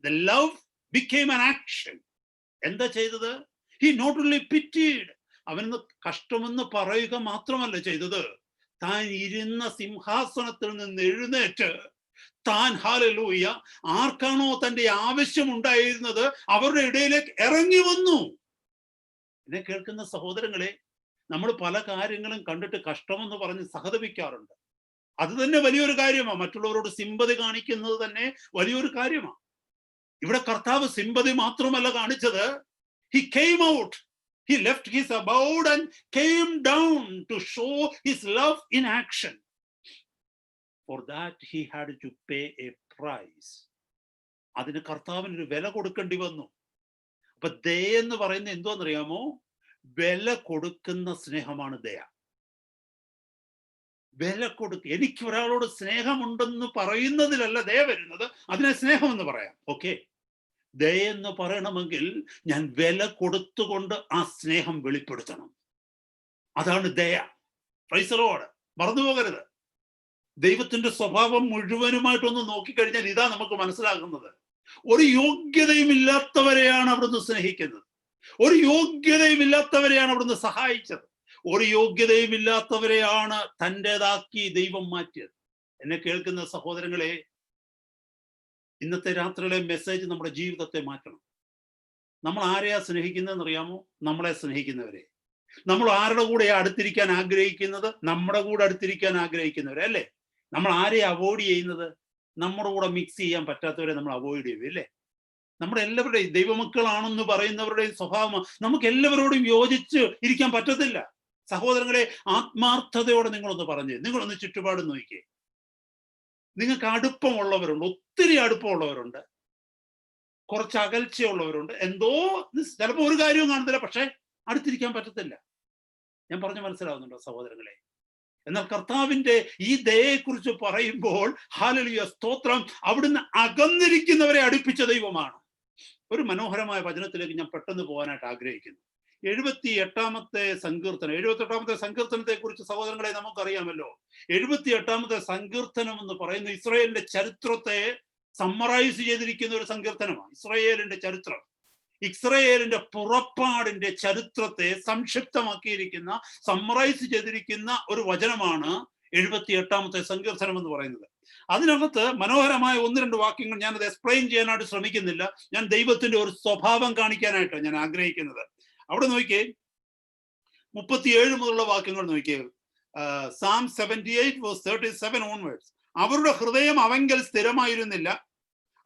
The love became an action. എന്താ ചെയ്തത്? He not only pitied, അവന് കഷ്ടമെന്ന് പറയുക മാത്രമല്ല ചെയ്തത്, താൻ ഇരുന്ന സിംഹാസനത്തിൽ നിന്ന് എഴുന്നേറ്റ് താൻ, ഹല്ലേലൂയ, ആർക്കാണോ തന്റെ ആവശ്യം ഉണ്ടായിരുന്നത് അവരുടെ ഇടയിലേക്ക് ഇറങ്ങി വന്നു. എന്നെ കേൾക്കുന്ന സഹോദരങ്ങളെ, നമ്മൾ പല കാര്യങ്ങളും കണ്ടിട്ട് കഷ്ടമെന്ന് പറഞ്ഞ് സഹതപിക്കാറുണ്ട്. അത് തന്നെ വലിയൊരു കാര്യമാണ്. മറ്റുള്ളവരോട് സിമ്പതി കാണിക്കുന്നത് തന്നെ വലിയൊരു കാര്യമാണ്. ഇവിടെ കർത്താവ് സിമ്പതി മാത്രമല്ല കാണിച്ചത്, he came out, he left his abode and came down to show his love in action. For that he had to pay a price. അതിന് കർത്താവിന് ഒരു വില കൊടുക്കേണ്ടി വന്നു. അപ്പൊ ദയ എന്ന് പറയുന്നത് എന്തോന്നറിയാമോ? വില കൊടുക്കുന്ന സ്നേഹമാണ് ദയ. വില കൊടുക്കുക. എനിക്ക് ഒരാളോട് സ്നേഹമുണ്ടെന്ന് പറയുന്നതിലല്ല ദയ വരുന്നത്, അതിനെ സ്നേഹം എന്ന് പറയാം. ഓക്കെ, ദയ എന്ന് പറയണമെങ്കിൽ ഞാൻ വില കൊടുത്തുകൊണ്ട് ആ സ്നേഹം വെളിപ്പെടുത്തണം. അതാണ് ദയ. Price the Lord. മറന്നു പോകരുത്. ദൈവത്തിന്റെ സ്വഭാവം മുഴുവനുമായിട്ടൊന്ന് നോക്കിക്കഴിഞ്ഞാൽ ഇതാ നമുക്ക് മനസ്സിലാകുന്നത്. ഒരു യോഗ്യതയും ഇല്ലാത്തവരെയാണ് അവിടുന്ന് സ്നേഹിക്കുന്നത്. ഒരു യോഗ്യതയും ഇല്ലാത്തവരെയാണ് അവിടുന്ന് സഹായിച്ചത്. ഒരു യോഗ്യതയും ഇല്ലാത്തവരെയാണ് തൻ്റെതാക്കി ദൈവം മാറ്റിയത്. എന്നെ കേൾക്കുന്ന സഹോദരങ്ങളെ, ഇന്നത്തെ രാത്രിയിലെ മെസ്സേജ് നമ്മുടെ ജീവിതത്തെ മാറ്റണം. നമ്മൾ ആരെയാ സ്നേഹിക്കുന്നതെന്ന് അറിയാമോ? നമ്മളെ സ്നേഹിക്കുന്നവരെ. നമ്മൾ ആരുടെ കൂടെ അടുത്തിരിക്കാൻ ആഗ്രഹിക്കുന്നത്? നമ്മുടെ കൂടെ അടുത്തിരിക്കാൻ ആഗ്രഹിക്കുന്നവരെ അല്ലേ? നമ്മൾ ആരെയാ അവോയ്ഡ് ചെയ്യുന്നത്? നമ്മുടെ കൂടെ മിക്സ് ചെയ്യാൻ പറ്റാത്തവരെ നമ്മൾ അവോയ്ഡ് ചെയ്യും അല്ലേ? നമ്മുടെ എല്ലാവരുടെയും ദൈവമക്കളാണെന്ന് പറയുന്നവരുടെയും സ്വഭാവം നമുക്ക് എല്ലാവരോടും യോജിച്ച് ഇരിക്കാൻ പറ്റത്തില്ല. സഹോദരങ്ങളെ, ആത്മാർത്ഥതയോടെ നിങ്ങളൊന്ന് പറഞ്ഞേ, നിങ്ങളൊന്ന് ചുറ്റുപാട് നോക്കിയേ. നിങ്ങൾക്ക് അടുപ്പമുള്ളവരുണ്ട്, ഒത്തിരി അടുപ്പമുള്ളവരുണ്ട്, കുറച്ച് അകൽച്ചയുള്ളവരുണ്ട്. എന്തോ ചിലപ്പോൾ ഒരു കാര്യവും കാണത്തില്ല, പക്ഷെ അടുത്തിരിക്കാൻ പറ്റത്തില്ല. ഞാൻ പറഞ്ഞു മനസ്സിലാവുന്നുണ്ടോ സഹോദരങ്ങളെ? എന്നാൽ കർത്താവിന്റെ ഈ ദയയെക്കുറിച്ച് പറയുമ്പോൾ, ഹല്ലേലൂയ, സ്തോത്രം, അവിടുന്ന് അകന്നിരിക്കുന്നവരെ അടുപ്പിച്ച ദൈവമാണ്. ഒരു മനോഹരമായ വചനത്തിലേക്ക് ഞാൻ പെട്ടെന്ന് പോകാനായിട്ട് ആഗ്രഹിക്കുന്നു. 78-ാമത്തെ സങ്കീർത്തനം. 78-ാമത്തെ സങ്കീർത്തനത്തെ കുറിച്ച് സഹോദരങ്ങളെ നമുക്കറിയാമല്ലോ. 78-ാമത്തെ സങ്കീർത്തനം എന്ന് പറയുന്ന ഇസ്രായേലിന്റെ ചരിത്രത്തെ സമ്മറൈസ് ചെയ്തിരിക്കുന്ന ഒരു സങ്കീർത്തനമാണ്. ഇസ്രായേലിന്റെ ചരിത്രം, ഇസ്രായേലിന്റെ പുറപ്പാടിന്റെ ചരിത്രത്തെ സംക്ഷിപ്തമാക്കിയിരിക്കുന്ന, സമ്മറൈസ് ചെയ്തിരിക്കുന്ന ഒരു വചനമാണ് 78-ാമത്തെ സങ്കീർത്തനം എന്ന് പറയുന്നത്. അതിനകത്ത് മനോഹരമായ 1-2 വാക്യങ്ങൾ ഞാനത് എക്സ്പ്ലെയിൻ ചെയ്യാനായിട്ട് ശ്രമിക്കുന്നില്ല. ഞാൻ ദൈവത്തിന്റെ ഒരു സ്വഭാവം കാണിക്കാനായിട്ടാണ് ഞാൻ ആഗ്രഹിക്കുന്നത്. അവിടെ നോക്കിയേ, 37 മുതലുള്ള വാക്യങ്ങൾ നോക്കിയേ. Psalm 78 verse 37 onwards. അവരുടെ ഹൃദയം അവങ്കൽ സ്ഥിരമായിരുന്നില്ല,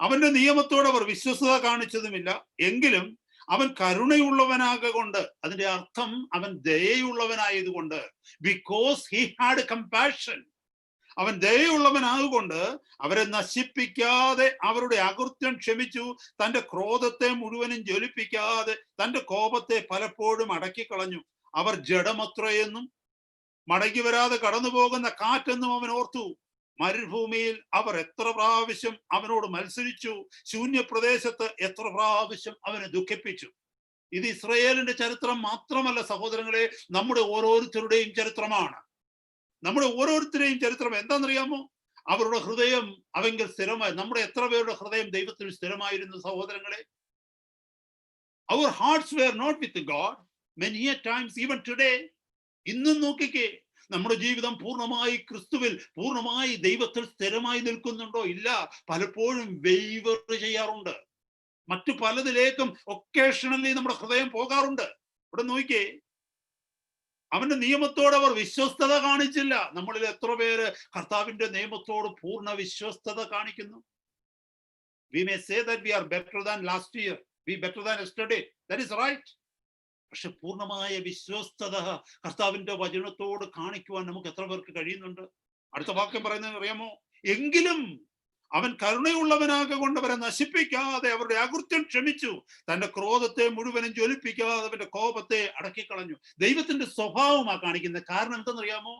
അവന്റെ നിയമത്തോട് അവർ വിശ്വസ്തത കാണിച്ചതുമില്ല. എങ്കിലും അവൻ കരുണയുള്ളവനാകൊണ്ട്, അതിന്റെ അർത്ഥം അവൻ ദയയുള്ളവനായതുകൊണ്ട്, ബിക്കോസ് ഹി ഹാഡ് കമ്പാഷൻ, അവൻ ദയയുള്ളവനാകൊണ്ട് അവരെ നശിപ്പിക്കാതെ അവരുടെ അകൃത്യം ക്ഷമിച്ചു. തന്റെ ക്രോധത്തെ മുഴുവനും ജ്വലിപ്പിക്കാതെ തന്റെ കോപത്തെ പലപ്പോഴും അടക്കിക്കളഞ്ഞു. അവർ ജഡമത്രയെന്നും മടങ്ങി വരാതെ കടന്നു പോകുന്ന കാറ്റെന്നും അവൻ ഓർത്തു. മരുഭൂമിയിൽ അവർ എത്ര പ്രാവശ്യം അവനോട് മത്സരിച്ചു, ശൂന്യപ്രദേശത്ത് എത്ര പ്രാവശ്യം അവനെ ദുഃഖിപ്പിച്ചു. ഇത് ഇസ്രായേലിന്റെ ചരിത്രം മാത്രമല്ല സഹോദരങ്ങളെ, നമ്മുടെ ഓരോരുത്തരുടെയും ചരിത്രമാണ്. നമ്മുടെ ഓരോരുത്തരുടെയും ചരിത്രം എന്താണെന്നറിയാമോ? അവരുടെ ഹൃദയം അവങ്കിൽ സ്ഥിരമായി. നമ്മുടെ എത്ര പേരുടെ ഹൃദയം ദൈവത്തിൽ സ്ഥിരമായിരുന്നു സഹോദരങ്ങളെ? Our hearts were not with God many a times, even today. ഇന്നും നോക്കിക്കേ, നമ്മുടെ ജീവിതം പൂർണ്ണമായി ക്രിസ്തുവിൽ, പൂർണ്ണമായി ദൈവത്തിൽ സ്ഥിരമായി നിൽക്കുന്നുണ്ടോ? ഇല്ല. പലപ്പോഴും വെയ്വർ ചെയ്യാറുണ്ട്. മറ്റു പലതിലേക്കും ഒക്കേഷണലി നമ്മുടെ ഹൃദയം പോകാറുണ്ട്. ഇവിടെ നോക്കിക്കേ, അവന്റെ നിയമത്തോട് അവർ വിശ്വസ്തത കാണിച്ചില്ല. നമ്മളിൽ എത്ര പേര് കർത്താവിന്റെ നിയമത്തോട് പൂർണ്ണ വിശ്വസ്തത കാണിക്കുന്നു? We may say that we are better than last year, we better than yesterday. That is right. പക്ഷെ പൂർണ്ണമായ വിശ്വസ്തത കർത്താവിന്റെ വചനത്തോട് കാണിക്കുവാൻ നമുക്ക് എത്ര പേർക്ക് കഴിയുന്നുണ്ട്? അടുത്ത വാക്യം പറയുന്നത് അറിയാമോ? എങ്കിലും അവൻ കരുണയുള്ളവനാകെ കൊണ്ട് അവരെ നശിപ്പിക്കാതെ അവരുടെ അകൃത്യം ക്ഷമിച്ചു. തന്റെ ക്രോധത്തെ മുഴുവനും ജ്വലിപ്പിക്കാതെ അവന്റെ കോപത്തെ അടക്കിക്കളഞ്ഞു. ദൈവത്തിന്റെ സ്വഭാവമാണ് കാണിക്കുന്നത്. കാരണം എന്തെന്നറിയാമോ?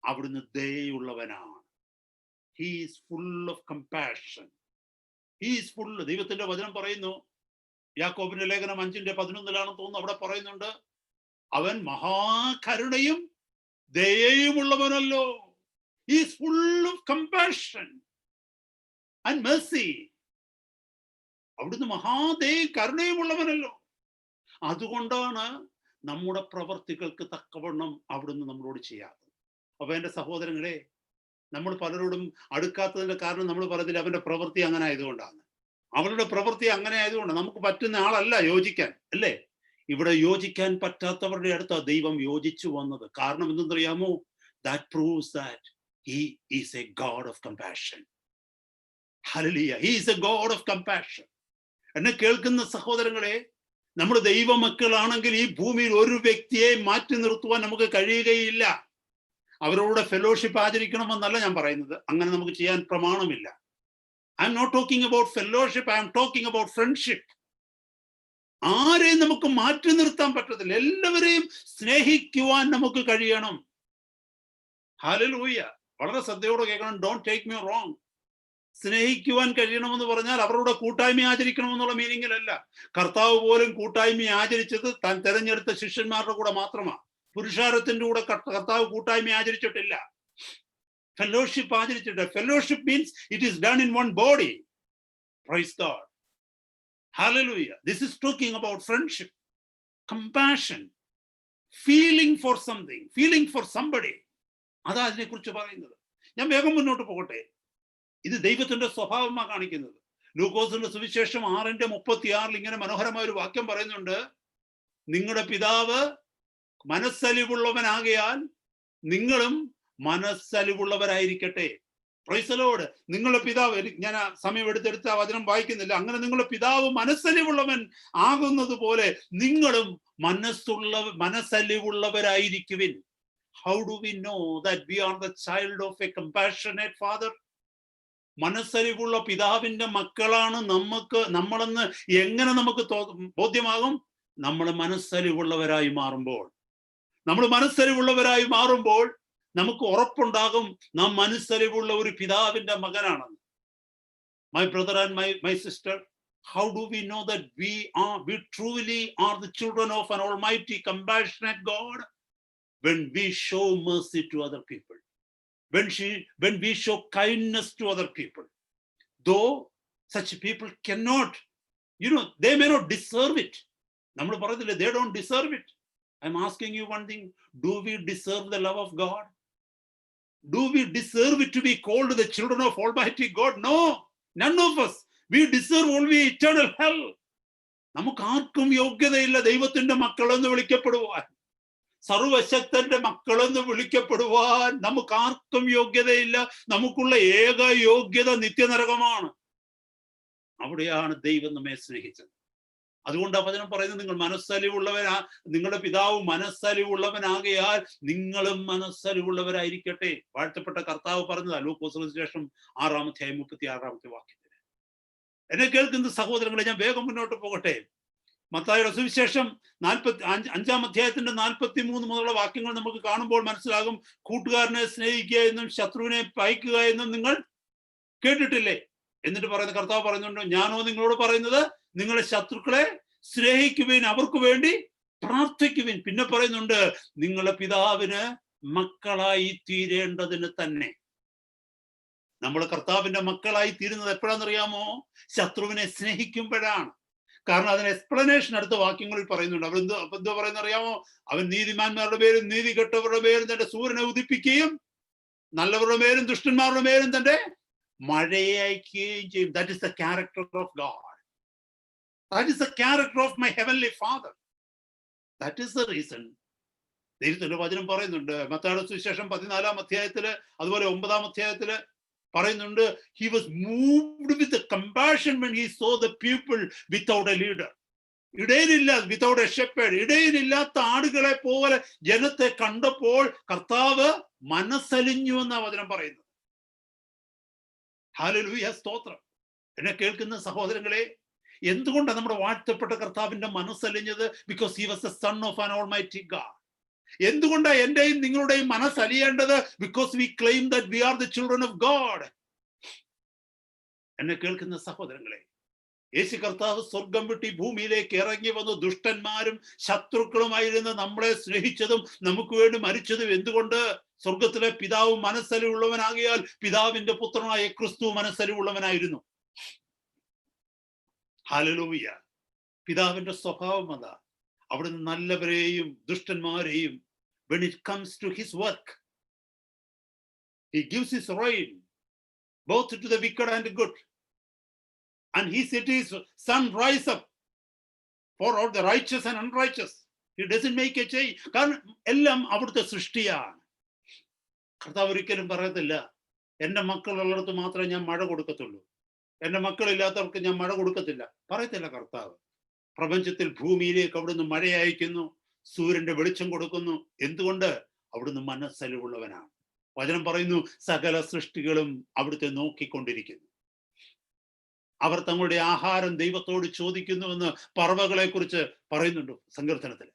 അവിടുന്ന് ദയയുള്ളവനാണ്. He is full of compassion. He is full. ദൈവത്തിന്റെ വചനം പറയുന്നു, യാക്കോബിന്റെ ലേഖനം 5:11 തോന്നുന്നു, അവിടെ പറയുന്നുണ്ട്, അവൻ മഹാകരുണയും ദയയുമുള്ളവനല്ലോ. He is full of compassion and mercy. അവിടുന്ന് മഹാദയയും കരുണയുമുള്ളവനല്ലോ. അതുകൊണ്ടാണ് നമ്മുടെ പ്രവർത്തികൾക്ക് തക്കവണ്ണം അവിടുന്ന് നമ്മളോട് ചെയ്യാത്തത്. അപ്പൊ എന്റെ സഹോദരങ്ങളെ, നമ്മൾ പലരോടും അടുക്കാത്തതിന്റെ കാരണം നമ്മൾ പറഞ്ഞില്ല അവന്റെ പ്രവൃത്തി അങ്ങനെ ആയതുകൊണ്ടാണ്. അവളുടെ പ്രവൃത്തി അങ്ങനെ ആയതുകൊണ്ട് നമുക്ക് പറ്റുന്ന ആളല്ല യോജിക്കാൻ, അല്ലേ? ഇവിടെ യോജിക്കാൻ പറ്റാത്തവരുടെ അടുത്ത ദൈവം യോജിച്ചു വന്നത്. കാരണം എന്തെന്നറിയാമോ? That proves that He is a God of compassion. Hallelujah. He is a God of compassion. എന്നെ കേൾക്കുന്ന സഹോദരങ്ങളെ, നമ്മൾ ദൈവമക്കളാണെങ്കിൽ ഈ ഭൂമിയിൽ ഒരു വ്യക്തിയെ മാറ്റി നിർത്തുവാൻ നമുക്ക് കഴിയുകയില്ല. അവരോട് ഫെലോഷിപ്പ് ആചരിക്കണമെന്നല്ല ഞാൻ പറയുന്നത്. അങ്ങനെ നമുക്ക് ചെയ്യാൻ പ്രമാണമില്ല. I am not talking about fellowship. I am talking about friendship. ആരെയും നമുക്ക് മാറ്റി നിർത്താൻ പറ്റത്തില്ല. എല്ലാവരെയും സ്നേഹിക്കുവാൻ നമുക്ക് കഴിയണം. ഹല്ലേലൂയ. വളരെ ശ്രദ്ധയോടെ കേൾക്കണം. Don't take me wrong. സ്നേഹിക്കുവാൻ കഴിയണമെന്ന് പറഞ്ഞാൽ അവരുടെ കൂട്ടായ്മ ആചരിക്കണമെന്നുള്ള മീനിങ്ങിലല്ല. കർത്താവ് പോലും കൂട്ടായ്മ ആചരിച്ചത് താൻ തെരഞ്ഞെടുത്ത ശിഷ്യന്മാരുടെ കൂടെ മാത്രമാണ്. പുരുഷാരത്തിന്റെ കൂടെ കർത്താവ് കൂട്ടായ്മ ആചരിച്ചിട്ടില്ല. ഫെലോഷിപ്പ് ആചരിച്ചിട്ട്. Fellowship means it is done in one body. Praise God. Hallelujah. This is talking about friendship, compassion, feeling for something, feeling for somebody. അതാ അതിനെക്കുറിച്ച് പറയുന്നത്. ഞാൻ വേഗം മുന്നോട്ട് പോകട്ടെ. ഇത് ദൈവത്തിന്റെ സ്വഭാവമാണ് കാണിക്കുന്നത്. ലൂക്കോസിന്റെ സുവിശേഷം 6:36 ഇങ്ങനെ മനോഹരമായ ഒരു വാക്യം പറയുന്നുണ്ട്, നിങ്ങളുടെ പിതാവ് മനസ്സലിവുള്ളവനാകയാൽ നിങ്ങളും മനസ്സലിവുള്ളവരായിരിക്കട്ടെ. Price the Lord. നിങ്ങളുടെ പിതാവ്, ഞാൻ ആ സമയം എടുത്തെടുത്ത് ആ വചനം വായിക്കുന്നില്ല. അങ്ങനെ നിങ്ങളുടെ പിതാവ് മനസ്സലിവുള്ളവൻ ആകുന്നത് പോലെ നിങ്ങളും മനസ്സലിവുള്ളവരായിരിക്കുവിൻ. How do we know that we are the child of a compassionate father? മനസ്സലിവുള്ള പിതാവിന്റെ മക്കളാണ് നമ്മളെന്ന് എങ്ങനെ നമുക്ക് ബോധ്യമാകും? നമ്മൾ മനസ്സലിവുള്ളവരായി മാറുമ്പോൾ നമുക്ക് ഉറപ്പുണ്ടാകും നാം മനസ്സലിവുള്ള ഒരു പിതാവിന്റെ മകനാണെന്ന്. My brother and my sister, how do we know that we truly are the children of an almighty compassionate God? When we show mercy to other people, when we show kindness to other people, though such people cannot, they may not deserve it. നമ്മൾ പറയുന്നില്ലേ, they don't deserve it. I'm asking you one thing, do we deserve the love of God? Do we deserve it to be called the children of Almighty God? No, none of us. We deserve only eternal hell. നമുക്ക് ആർക്കും യോഗ്യതയില്ല ദൈവത്തിന്റെ മക്കളെന്ന് വിളിക്കപ്പെടുവാൻ. സർവശക്തന്റെ മക്കളെന്ന് വിളിക്കപ്പെടുവാൻ നമുക്ക് ആർക്കും യോഗ്യതയില്ല. നമുക്കുള്ള ഏക യോഗ്യത നിത്യനരകമാണ്. അവിടെയാണ് ദൈവം നമ്മെ സ്നേഹിച്ചത്. അതുകൊണ്ട് വചനം പറയുന്നത്, നിങ്ങളുടെ പിതാവ് മനസ്സലിവുള്ളവനാകയാൽ നിങ്ങളും മനസ്സലിവുള്ളവരായിരിക്കട്ടെ. വാഴ്ത്തപ്പെട്ട കർത്താവ് പറഞ്ഞതാ ലൂക്കോസ് സുവിശേഷം 6:36 വാക്യത്തിൽ. എന്നെ കേൾക്കുന്ന സഹോദരങ്ങളെ, ഞാൻ വേഗം മുന്നോട്ട് പോകട്ടെ. മത്തായിയുടെ സുവിശേഷം 5-ാം മുതലുള്ള വാക്യങ്ങൾ നമുക്ക് കാണുമ്പോൾ മനസ്സിലാകും, കൂട്ടുകാരനെ സ്നേഹിക്കുക എന്നും ശത്രുവിനെ പയക്കുക എന്നും നിങ്ങൾ കേട്ടിട്ടില്ലേ? എന്നിട്ട് പറയുന്ന കർത്താവ് പറയുന്നുണ്ട്, ഞാനോ നിങ്ങളോട് പറയുന്നത്, നിങ്ങളെ ശത്രുക്കളെ സ്നേഹിക്കുവിൻ, അവർക്ക് വേണ്ടി പ്രാർത്ഥിക്കുവിൻ. പിന്നെ പറയുന്നുണ്ട്, നിങ്ങളെ പിതാവിന് മക്കളായി തീരേണ്ടതിന് തന്നെ. നമ്മൾ കർത്താവിന്റെ മക്കളായി തീരുന്നത് എപ്പോഴാണെന്നറിയാമോ? ശത്രുവിനെ സ്നേഹിക്കുമ്പോഴാണ്. കാരണം അതിന് എക്സ്പ്ലനേഷൻ അടുത്ത വാക്യങ്ങളിൽ പറയുന്നുണ്ട്. എന്തോ പറയുന്ന അറിയാമോ? അവൻ നീതിമാന്മാരുടെ പേരും നീതി കെട്ടവരുടെ പേരും തന്റെ സൂര്യനെ ഉദിപ്പിക്കുകയും നല്ലവരുടെ പേരും ദുഷ്ടന്മാരുടെ പേരും തന്റെ മഴയെ അയക്കുകയും ചെയ്യും. That is the character of God. That is the character of my heavenly Father. That is the reason. ദൈവത്തിന്റെ വചനം പറയുന്നുണ്ട്, മത്തായിയുടെ സുവിശേഷം 14-ാം അധ്യായത്തില്, അതുപോലെ 9-ാം അധ്യായത്തില് പറയുന്നുണ്ട്, he was moved with the compassion when he saw the people without a leader. without a shepherd, ഇടയനില്ലാത്ത ആടുകളെ പോലെ ജനത്തെ കണ്ടപ്പോൾ കർത്താവ് മനസ്സലിഞ്ഞു എന്നാ വചനം പറയുന്നത്. ഹല്ലേലൂയ, സ്തോത്രം. എന്നെ കേൾക്കുന്ന സഹോദരങ്ങളെ, എന്തുകൊണ്ടാണ് നമ്മുടെ വാഴ്ത്തപ്പെട്ട കർത്താവിന്റെ മനസ്സലിഞ്ഞത്? Because he was the son of an almighty God. എന്തുകൊണ്ടാണ് എന്റെയും നിങ്ങളുടെയും മനസ്സലിയേണ്ടത്? Because we claim that we are the children of God. എന്നെ കേൾക്കുന്ന സഹോദരങ്ങളെ, യേശു കർത്താവ് സ്വർഗം വിട്ട് ഭൂമിയിലേക്ക് ഇറങ്ങി വന്നു ദുഷ്ടന്മാരും ശത്രുക്കളുമായിരുന്ന നമ്മളെ സ്നേഹിച്ചതും നമുക്ക് വേണ്ടി മരിച്ചതും എന്തുകൊണ്ട്? സ്വർഗത്തിലെ പിതാവ് മനസ്സലിവുള്ളവനാകിയാൽ പിതാവിന്റെ പുത്രനായ ക്രിസ്തു മനസ്സലിവുള്ളവനായിരുന്നു. ഹല്ലേലൂയ. പിതാവിന്റെ സ്വഭാവം അതാ. അവിടുന്ന് നല്ലവരെയും ദുഷ്ടന്മാരെയും when it comes to his work, he gives his rain both to the wicked and the good, and he said his sun rise up for all the righteous and unrighteous. He doesn't make a change. കാരണം എല്ലാം അവിടുത്തെ സൃഷ്ടിയാണ്. കർത്താവ് ഒരിക്കലും പറയത്തില്ല എന്റെ മക്കളുള്ളിടത്ത് മാത്രമേ ഞാൻ മഴ കൊടുക്കത്തുള്ളൂ, എന്റെ മക്കളില്ലാത്തവർക്ക് ഞാൻ മഴ കൊടുക്കത്തില്ല, പറയത്തില്ല കർത്താവ്. പ്രപഞ്ചത്തിൽ ഭൂമിയിലേക്ക് അവിടുന്ന് മഴ അയക്കുന്നു, സൂര്യന്റെ വെളിച്ചം കൊടുക്കുന്നു. എന്തുകൊണ്ട്? അവിടുന്ന് മനസ്സലിവുള്ളവനാണ്. വചനം പറയുന്നു, സകല സൃഷ്ടികളും അവിടുത്തെ നോക്കിക്കൊണ്ടിരിക്കുന്നു. അവർ തങ്ങളുടെ ആഹാരം ദൈവത്തോട് ചോദിക്കുന്നുവെന്ന് പറവകളെ കുറിച്ച് പറയുന്നുണ്ട് സങ്കീർത്തനത്തിൽ.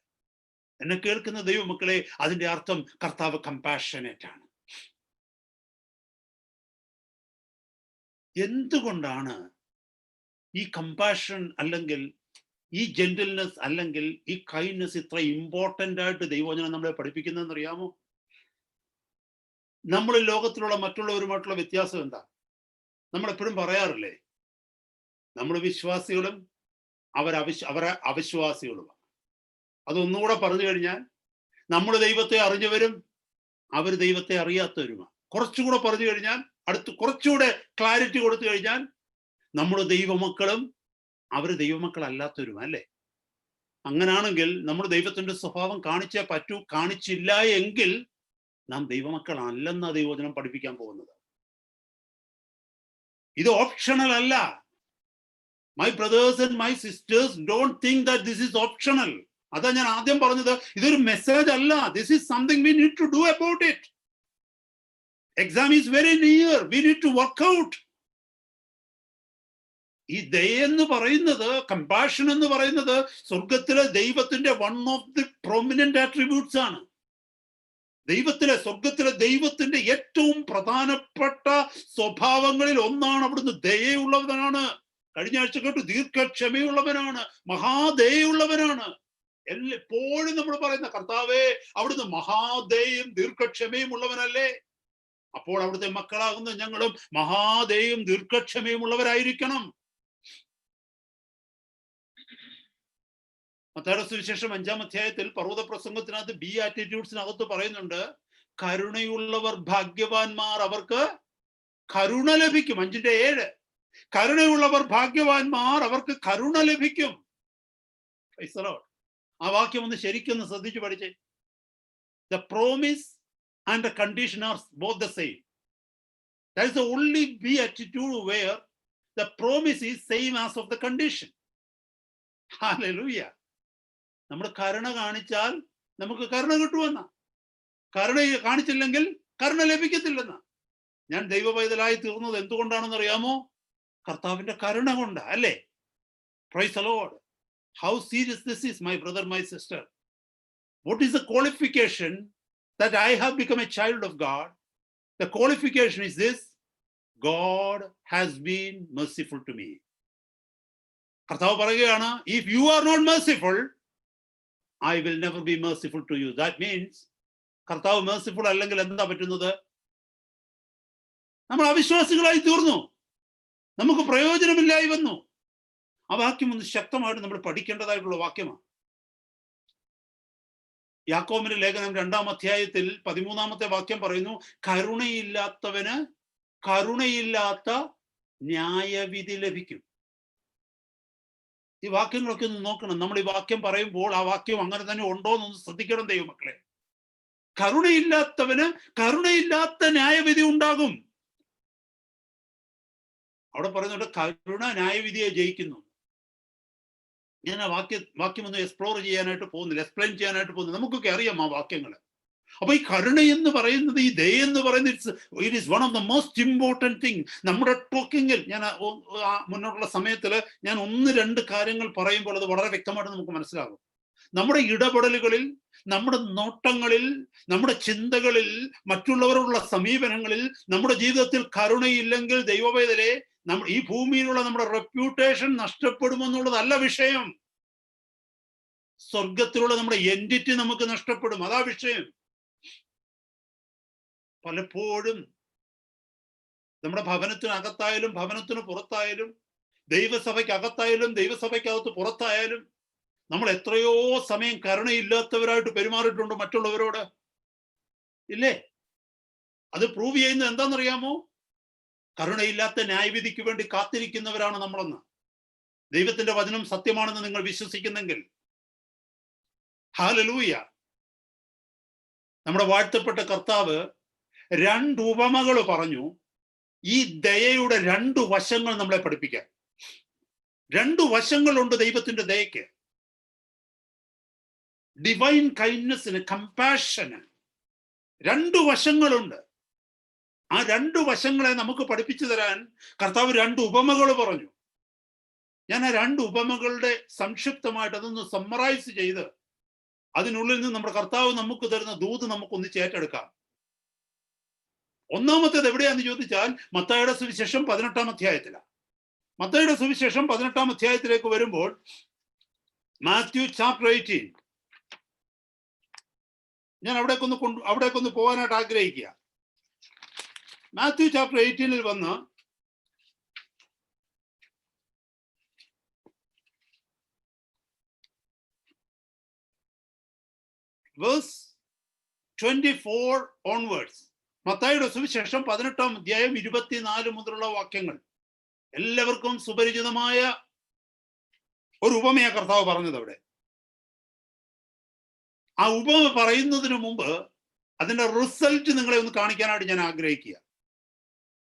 എന്നെ കേൾക്കുന്ന ദൈവമക്കളെ, അതിന്റെ അർത്ഥം കർത്താവ് കമ്പാഷനേറ്റ് ആണ്. എന്തുകൊണ്ടാണ് ഈ കമ്പാഷൻ അല്ലെങ്കിൽ ഈ ജെന്റിൽനെസ് അല്ലെങ്കിൽ ഈ കൈൻഡ്നെസ് ഇത്ര ഇമ്പോർട്ടന്റ് ആയിട്ട് ദൈവവചനം നമ്മളെ പഠിപ്പിക്കുന്നതെന്ന് അറിയാമോ? നമ്മൾ ലോകത്തിലുള്ള മറ്റുള്ളവരുമായിട്ടുള്ള വ്യത്യാസം എന്താ? നമ്മളെപ്പോഴും പറയാറില്ലേ, നമ്മൾ വിശ്വാസികളും അവരെ അവിശ്വാസികളുമാണ്. അതൊന്നുകൂടെ പറഞ്ഞു കഴിഞ്ഞാൽ, നമ്മൾ ദൈവത്തെ അറിഞ്ഞവരും അവർ ദൈവത്തെ അറിയാത്തവരുമാണ്. കുറച്ചുകൂടെ പറഞ്ഞു കഴിഞ്ഞാൽ, കുറച്ചുകൂടെ ക്ലാരിറ്റി കൊടുത്തു കഴിഞ്ഞാൽ, നമ്മൾ ദൈവമക്കളും അവർ ദൈവമക്കളല്ലാത്തവരും അല്ലേ? അങ്ങനാണെങ്കിൽ നമ്മൾ ദൈവത്തിന്റെ സ്വഭാവം കാണിച്ചേ പറ്റൂ. കാണിച്ചില്ല എങ്കിൽ നാം ദൈവമക്കളല്ലെന്ന ദൈവവചനം പഠിപ്പിക്കാൻ പോകുന്നത്. ഇത് ഓപ്ഷണൽ അല്ല. My brothers and my sisters don't think that this is optional. അതാ ഞാൻ ആദ്യം പറഞ്ഞത്, ഇതൊരു മെസ്സേജ് അല്ല. This is something we need to do about it. Exam is very near. We need to work out. ഈ ദയ എന്ന് പറയുന്നത്, കമ്പാഷൻ എന്ന് പറയുന്നത് സ്വർഗത്തിലെ ദൈവത്തിന്റെ one of the prominent attributes ആണ്. സ്വർഗത്തിലെ ദൈവത്തിന്റെ ഏറ്റവും പ്രധാനപ്പെട്ട സ്വഭാവങ്ങളിൽ ഒന്നാണ് അവിടുന്ന് ദയയുള്ളവനാണ്. കഴിഞ്ഞ ആഴ്ച കേട്ടു, ദീർഘക്ഷമയുള്ളവനാണ്, മഹാദയുള്ളവനാണ്. എപ്പോഴും നമ്മൾ പറയുന്ന കർത്താവേ, അവിടുന്ന് മഹാദയും ദീർഘക്ഷമയും ഉള്ളവനല്ലേ? അപ്പോൾ അവിടുത്തെ മക്കളാകുന്ന ഞങ്ങളും മഹാദയും ദീർഘക്ഷമയും ഉള്ളവരായിരിക്കണം. മത്തായിയുടെ സുവിശേഷം 5-ാം അധ്യായത്തിൽ പർവ്വത പ്രസംഗത്തിനകത്ത് ബി ആറ്റിറ്റ്യൂഡ്സിനകത്ത് പറയുന്നുണ്ട്, കരുണയുള്ളവർ ഭാഗ്യവാന്മാർ, അവർക്ക് കരുണ ലഭിക്കും. 5:7. കരുണയുള്ളവർ ഭാഗ്യവാന്മാർ, അവർക്ക് കരുണ ലഭിക്കും. ആ വാക്യം ഒന്ന് ശരിക്കൊന്ന് ശ്രദ്ധിച്ചു പഠിച്ചേ. The promise and the condition are both the same. That is the only beatitude where the promise is same as of the condition. Hallelujah. നമ്മൾ കരുണ കാണിച്ചാൽ നമുക്ക് കരുണ കിട്ടുമെന്ന, കരുണ കാണിച്ചില്ലെങ്കിൽ കരുണ ലഭിക്കത്തില്ലെന്ന. ഞാൻ ദൈവപൈതലായി തീർന്നത് എന്തുകൊണ്ടാണെന്ന് അറിയാമോ? കർത്താവിന്റെ കരുണ കൊണ്ട് അല്ലേ? Praise the Lord. How serious this is, my brother, my sister. What is the qualification that I have become a child of God? The qualification is this: God has been merciful to me. കർത്താവ് പറയുകയാണ്, if you are not merciful, I will never be merciful to you. That means കർത്താവ് merciful അല്ലെങ്കിൽ എന്താ പറ്റുന്നത്? നമ്മൾ അവിശ്വാസികളായി തീർന്നു, നമുക്ക് പ്രയോജനമില്ലായി വന്നു. ആ വാക്യം ഒന്ന് ശക്തമായിട്ട് നമ്മൾ പഠിക്കേണ്ടതായിട്ടുള്ള വാക്യമാണ്. യാക്കോബിന്റെ ലേഖനം 2-ാം അധ്യായത്തിൽ 13-ാമത്തെ വാക്യം പറയുന്നു, കരുണയില്ലാത്തവന് കരുണയില്ലാത്ത ന്യായവിധി ലഭിക്കും. ഈ വാക്യങ്ങളൊക്കെ ഒന്ന് നോക്കണം. നമ്മൾ ഈ വാക്യം പറയുമ്പോൾ ആ വാക്യം അങ്ങനെ തന്നെ ഉണ്ടോ എന്നൊന്ന് ശ്രദ്ധിക്കണം ദൈവമക്കളെ. കരുണയില്ലാത്തവന് കരുണയില്ലാത്ത ന്യായവിധി ഉണ്ടാകും. അവിടെ പറയുന്നുണ്ട് കരുണ ന്യായവിധിയെ ജയിക്കുന്നു. ഞാൻ ആ വാക്യം ഒന്ന് എക്സ്പ്ലോർ ചെയ്യാനായിട്ട് പോകുന്നില്ല, എക്സ്പ്ലെയിൻ ചെയ്യാനായിട്ട് പോകുന്നില്ല. നമുക്കൊക്കെ അറിയാം ആ വാക്യങ്ങൾ. അപ്പൊ ഈ കരുണ എന്ന് പറയുന്നത്, ഈ ദയ എന്ന് പറയുന്നത്, it is one of the most important thing. നമ്മുടെ ടോക്കിങ്ങിൽ ഞാൻ മുന്നോട്ടുള്ള സമയത്തിൽ ഞാൻ 1-2 കാര്യങ്ങൾ പറയുമ്പോൾ അത് വളരെ വ്യക്തമായിട്ട് നമുക്ക് മനസ്സിലാകും. നമ്മുടെ ഇടപെടലുകളിൽ, നമ്മുടെ നോട്ടങ്ങളിൽ, നമ്മുടെ ചിന്തകളിൽ, മറ്റുള്ളവരോടുള്ള സമീപനങ്ങളിൽ, നമ്മുടെ ജീവിതത്തിൽ കരുണയില്ലെങ്കിൽ ദൈവവേദനെ ഈ ഭൂമിയിലുള്ള നമ്മുടെ റെപ്യൂട്ടേഷൻ നഷ്ടപ്പെടുമെന്നുള്ളതല്ല വിഷയം. സ്വർഗത്തിലുള്ള നമ്മുടെ എൻറ്റിറ്റി നമുക്ക് നഷ്ടപ്പെടും, അതാ വിഷയം. പലപ്പോഴും നമ്മുടെ ഭവനത്തിനകത്തായാലും ഭവനത്തിന് പുറത്തായാലും, ദൈവസഭയ്ക്ക് അകത്തായാലും ദൈവസഭയ്ക്കകത്ത് പുറത്തായാലും നമ്മൾ എത്രയോ സമയം കരുണയില്ലാത്തവരായിട്ട് പെരുമാറിയിട്ടുണ്ട് മറ്റുള്ളവരോട്, ഇല്ലേ? അത് പ്രൂവ് ചെയ്യുന്നത് എന്താണെന്നറിയാമോ? കരുണയില്ലാത്ത ന്യായവിധിക്ക് വേണ്ടി കാത്തിരിക്കുന്നവരാണ് നമ്മളെന്ന്. ദൈവത്തിന്റെ വചനം സത്യമാണെന്ന് നിങ്ങൾ വിശ്വസിക്കുന്നെങ്കിൽ ഹല്ലേലൂയ. നമ്മുടെ വാഴ്ത്തപ്പെട്ട കർത്താവ് 2 ഉപമകൾ പറഞ്ഞു ഈ ദയയുടെ 2 വശങ്ങൾ നമ്മളെ പഠിപ്പിക്കാൻ. 2 വശങ്ങളുണ്ട് ദൈവത്തിന്റെ ദയക്ക്. ഡിവൈൻ കൈൻഡ്നെസ്സിന്, കമ്പാഷന് 2 വശങ്ങളുണ്ട്. ആ 2 വശങ്ങളെ നമുക്ക് പഠിപ്പിച്ചു തരാൻ കർത്താവ് 2 ഉപമകൾ പറഞ്ഞു. ഞാൻ ആ 2 ഉപമകളുടെ സംക്ഷിപ്തമായിട്ട് അതൊന്ന് സമ്മറൈസ് ചെയ്ത് അതിനുള്ളിൽ നിന്ന് നമ്മുടെ കർത്താവ് നമുക്ക് തരുന്ന ദൂത് നമുക്കൊന്ന് ഏറ്റെടുക്കാം. ഒന്നാമത്തേത് എവിടെയാന്ന് ചോദിച്ചാൽ മത്തായിയുടെ സുവിശേഷം 18-ാം അധ്യായത്തിലാണ്. മത്തായിയുടെ സുവിശേഷം 18-ാം അധ്യായത്തിലേക്ക് വരുമ്പോൾ മാത്യു ചാപ്റ്റർ 18, ഞാൻ അവിടേക്കൊന്ന് പോകാനായിട്ട് ആഗ്രഹിക്കുക. മാത്യു ചാപ്റ്റർ 18-ൽ വന്ന് വേഴ്സ് 24 ഓൺവേർഡ്സ്. മത്തായിയുടെ സുവിശേഷം 18-ാം അധ്യായം 24 മുതലുള്ള വാക്യങ്ങൾ എല്ലാവർക്കും സുപരിചിതമായ ഒരു ഉപമയാ കർത്താവ് പറഞ്ഞത്. അവിടെ ആ ഉപമ പറയുന്നതിന് മുമ്പ് അതിന്റെ റിസൾട്ട് നിങ്ങളെ ഒന്ന് കാണിക്കാനായിട്ട് ഞാൻ ആഗ്രഹിക്കുക.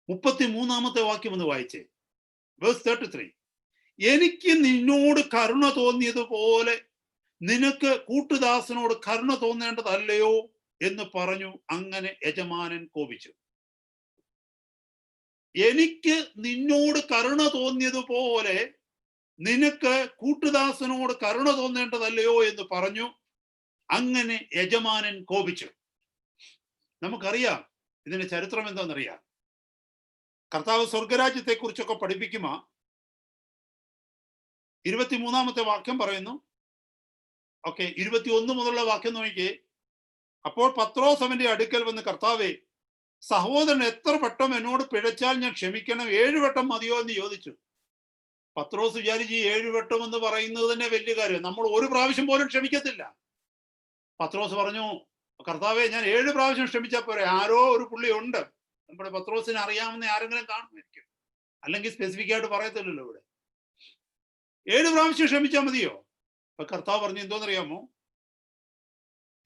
33-ാമത്തെ വാക്യം ഒന്ന് വായിച്ചേ. വേഴ്സ് 33. എനിക്ക് നിന്നോട് കരുണ തോന്നിയതുപോലെ നിനക്ക് കൂട്ടുദാസനോട് കരുണ തോന്നേണ്ടതല്ലയോ എന്ന് പറഞ്ഞു. അങ്ങനെ യജമാനൻ കോപിച്ചു. എനിക്ക് നിന്നോട് കരുണ തോന്നിയതുപോലെ നിനക്ക് കൂട്ടുദാസനോട് കരുണ തോന്നേണ്ടതല്ലയോ എന്ന് പറഞ്ഞു. അങ്ങനെ യജമാനൻ കോപിച്ചു. നമുക്കറിയാം ഇതിന്റെ ചരിത്രം എന്താണെന്നറിയാം. കർത്താവ് സ്വർഗരാജ്യത്തെ കുറിച്ചൊക്കെ പഠിപ്പിക്കുമ്പോ 23-ാമത്തെ വാക്യം പറയുന്നു. ഓക്കെ, 21 മുതലുള്ള വാക്യം നോക്കിയേ. അപ്പോൾ പത്രോസ് അവന്റെ അടുക്കൽ വന്ന്, കർത്താവേ, സഹോദരൻ എത്ര വട്ടം എന്നോട് പിഴച്ചാൽ ഞാൻ ക്ഷമിക്കണം? 7 വട്ടം മതിയോ എന്ന് ചോദിച്ചു. പത്രോസ് വിചാരിച്ച് 7 വട്ടം എന്ന് പറയുന്നത് തന്നെ വലിയ കാര്യം, നമ്മൾ 1 പ്രാവശ്യം പോലും ക്ഷമിക്കത്തില്ല. പത്രോസ് പറഞ്ഞു, കർത്താവേ, ഞാൻ 7 പ്രാവശ്യം ക്ഷമിച്ചാൽ പോരെ? ആരോ ഒരു പുള്ളി ഉണ്ട്, നമ്മുടെ പത്രോസിനെ അറിയാവുന്ന ആരെങ്കിലും കാണുമായിരിക്കും, അല്ലെങ്കിൽ സ്പെസിഫിക് ആയിട്ട് പറയത്തില്ലല്ലോ ഇവിടെ. 7 പ്രാവശ്യം ക്ഷമിച്ചാൽ മതിയോ? അപ്പൊ കർത്താവ് പറഞ്ഞു, എന്തോന്നറിയാമോ,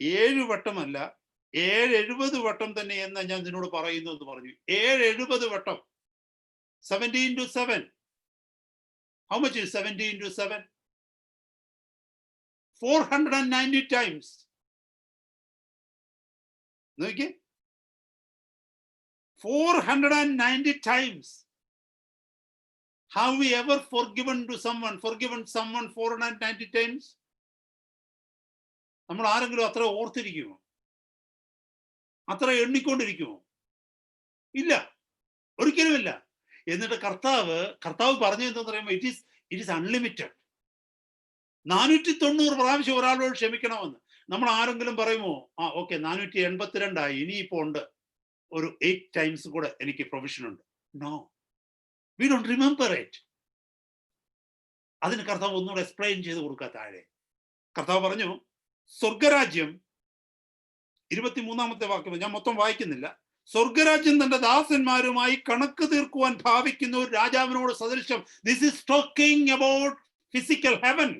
7 വട്ടമല്ല, 770 വട്ടം തന്നെ എന്ന് ഞാൻ നിന്നോട് പറയുന്നു എന്ന് പറഞ്ഞു. 770 വട്ടം. 70 into 7. How much is 70 into 7? 490 times. നോക്കിയേ, 490 times. Have we ever forgiven someone 490 times? നമ്മൾ ആരെങ്കിലും അത്ര ഓർത്തിരിക്കുമോ? അത്ര എണ്ണിക്കൊണ്ടിരിക്കുമോ? ഇല്ല, ഒരിക്കലുമില്ല. എന്നിട്ട് കർത്താവ് പറഞ്ഞു എന്താന്ന് പറയുമ്പോൾ ഇറ്റ് ഈസ് അൺലിമിറ്റഡ്. 490 പ്രാവശ്യം ഒരാളോട് ക്ഷമിക്കണമെന്ന് നമ്മൾ ആരെങ്കിലും പറയുമോ? ഓക്കെ, 482 ആയി, ഇനിയിപ്പോ ഉണ്ട്, ഒരു 8 times കൂടെ എനിക്ക് പ്രൊവിഷൻ ഉണ്ട്. No, we don't remember it. അതിന് കർത്താവ് ഒന്നുകൂടെ എക്സ്പ്ലെയിൻ ചെയ്ത് കൊടുക്കുക. താഴെ കർത്താവ് പറഞ്ഞു, സ്വർഗരാജ്യം 23-ാമത്തെ വാക്യം, ഞാൻ മൊത്തം വായിക്കുന്നില്ല. സ്വർഗരാജ്യം തന്റെ ദാസന്മാരുമായി കണക്ക് തീർക്കുവാൻ ഭാവിക്കുന്ന ഒരു രാജാവിനോട് സദൃശം. This is talking about physical heaven.